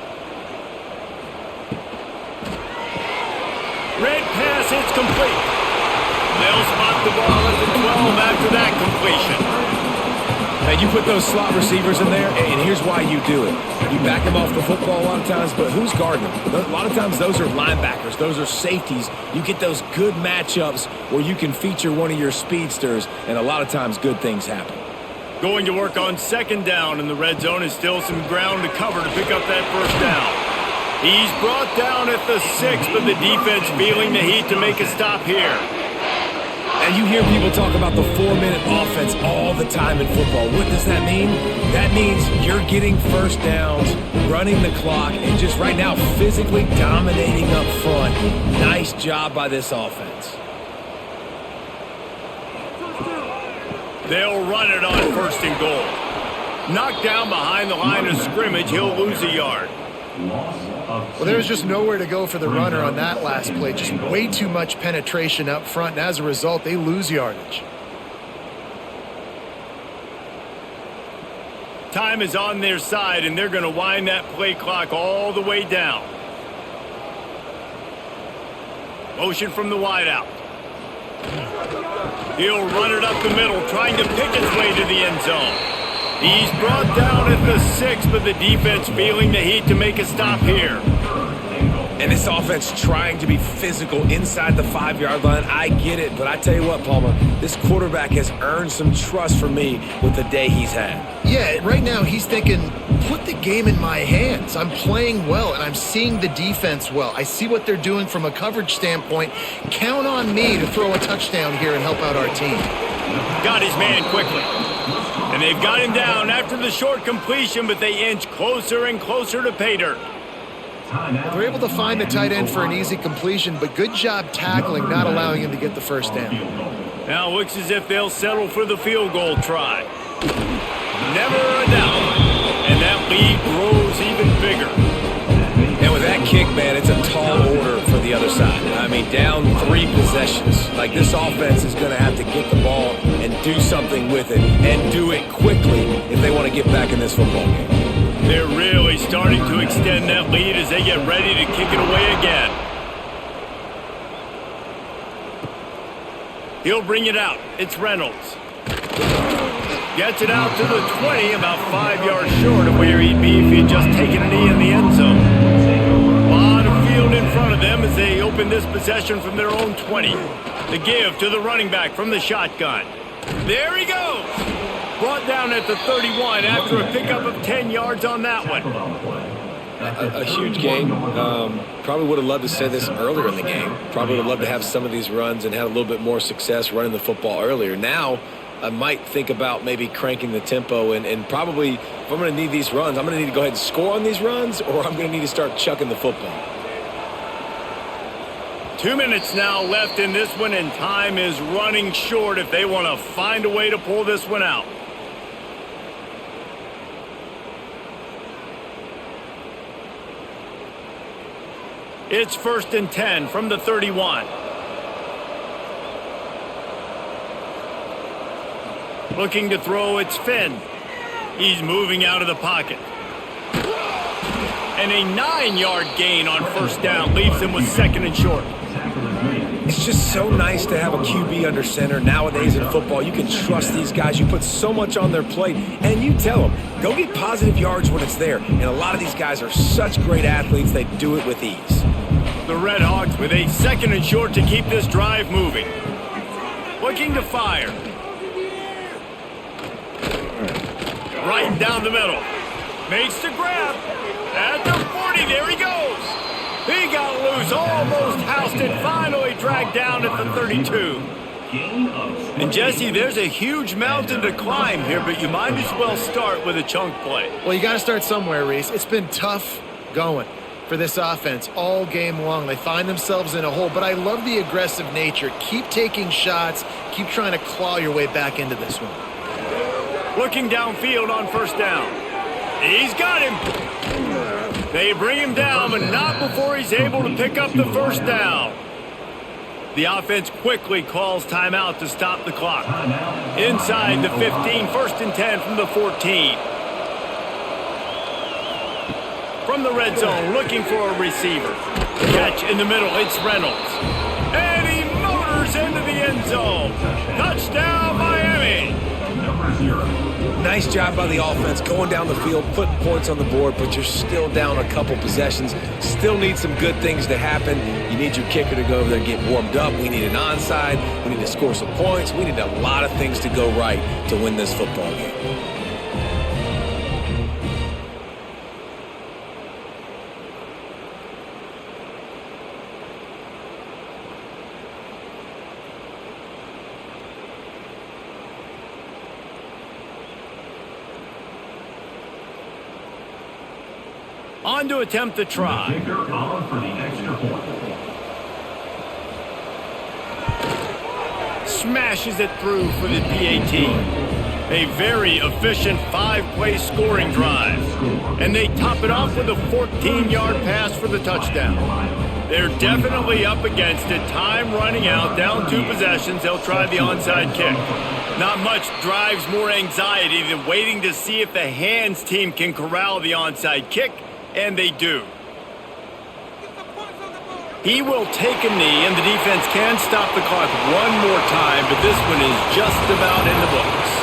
Red pass, it's complete. They'll spot the ball at the 12 after that completion. Now, you put those slot receivers in there, and here's why you do it. You back them off the football a lot of times, but who's guarding them? A lot of times those are linebackers. Those are safeties. You get those good matchups where you can feature one of your speedsters, and a lot of times good things happen. Going to work on 2nd down in the red zone is still some ground to cover to pick up that first down. He's brought down at the 6, but the defense feeling the heat to make a stop here. And you hear people talk about the 4-minute offense all the time in football. What does that mean? That means you're getting first downs, running the clock, and just right now physically dominating up front. Nice job by this offense. They'll run it on 1st and goal. Knocked down behind the line of scrimmage, he'll lose a yard. Well, there was just nowhere to go for the runner on that last play. Just way too much penetration up front, and as a result, they lose yardage. Time is on their side, and they're going to wind that play clock all the way down. Motion from the wideout. He'll run it up the middle, trying to pick his way to the end zone. He's brought down at the 6, but the defense feeling the heat to make a stop here. And this offense trying to be physical inside the 5-yard line. I get it, but I tell you what, Palmer, this quarterback has earned some trust from me with the day he's had. Yeah, right now he's thinking, put the game in my hands. I'm playing well, and I'm seeing the defense well. I see what they're doing from a coverage standpoint. Count on me to throw a touchdown here and help out our team. Got his man quickly. And they've got him down after the short completion, but they inch closer and closer to pay dirt. They're able to find the tight end for an easy completion, but good job tackling, not allowing him to get the first down. Now it looks as if they'll settle for the field goal try. Never a doubt. And that lead grows even bigger. And with that kick, man, it's a tall order for the other side. I mean, down 3 possessions. Like, this offense is going to have to get the ball and do something with it, and do it quickly if they want to get back in this football game. They're really starting to extend that lead as they get ready to kick it away again. He'll bring it out. It's Reynolds. Gets it out to the 20, about 5 yards short of where he'd be if he'd just taken a knee in the end zone. A lot of field in front of them as they open this possession from their own 20. The give to the running back from the shotgun. There he goes. Brought down at the 31 after a pickup of 10 yards on that one. A huge game. Probably would have loved to say this earlier in the game. Probably would have loved to have some of these runs and have a little bit more success running the football earlier. Now, I might think about maybe cranking the tempo and probably, if I'm going to need these runs, I'm going to need to go ahead and score on these runs, or I'm going to need to start chucking the football. 2 minutes now left in this one, and time is running short if they want to find a way to pull this one out. It's 1st and 10 from the 31. Looking to throw, it's Finn. He's moving out of the pocket. And a 9-yard gain on 1st down leaves him with 2nd and short. It's just so nice to have a QB under center. Nowadays in football, you can trust these guys. You put so much on their plate, and you tell them, go get positive yards when it's there. And a lot of these guys are such great athletes, they do it with ease. The Red Hawks with a 2nd and short to keep this drive moving. Looking to fire. Right down the middle. Makes the grab. At the 40, there he goes. He got loose, almost housed it, finally dragged down at the 32. And Jesse, there's a huge mountain to climb here, but you might as well start with a chunk play. Well, you got to start somewhere, Reese. It's been tough going for this offense all game long. They find themselves in a hole, but I love the aggressive nature. Keep taking shots. Keep trying to claw your way back into this one. Looking downfield on 1st down. He's got him. They bring him down, but not before he's able to pick up the 1st down. The offense quickly calls timeout to stop the clock. Inside the 15, 1st and 10 from the 14. From the red zone, looking for a receiver. Catch in the middle, it's Reynolds. And he motors into the end zone. Touchdown, Miami. Nice job by the offense going down the field, putting points on the board, but you're still down a couple possessions. Still need some good things to happen. You need your kicker to go over there and get warmed up. We need an onside. We need to score some points. We need a lot of things to go right to win this football game. On to attempt the try. Kicker on for the extra point. Smashes it through for the PAT. A very efficient 5-play scoring drive. And they top it off with a 14-yard pass for the touchdown. They're definitely up against it. Time running out, down 2 possessions. They'll try the onside kick. Not much drives more anxiety than waiting to see if the hands team can corral the onside kick. And they do. He will take a knee, and the defense can stop the clock one more time, but this one is just about in the books.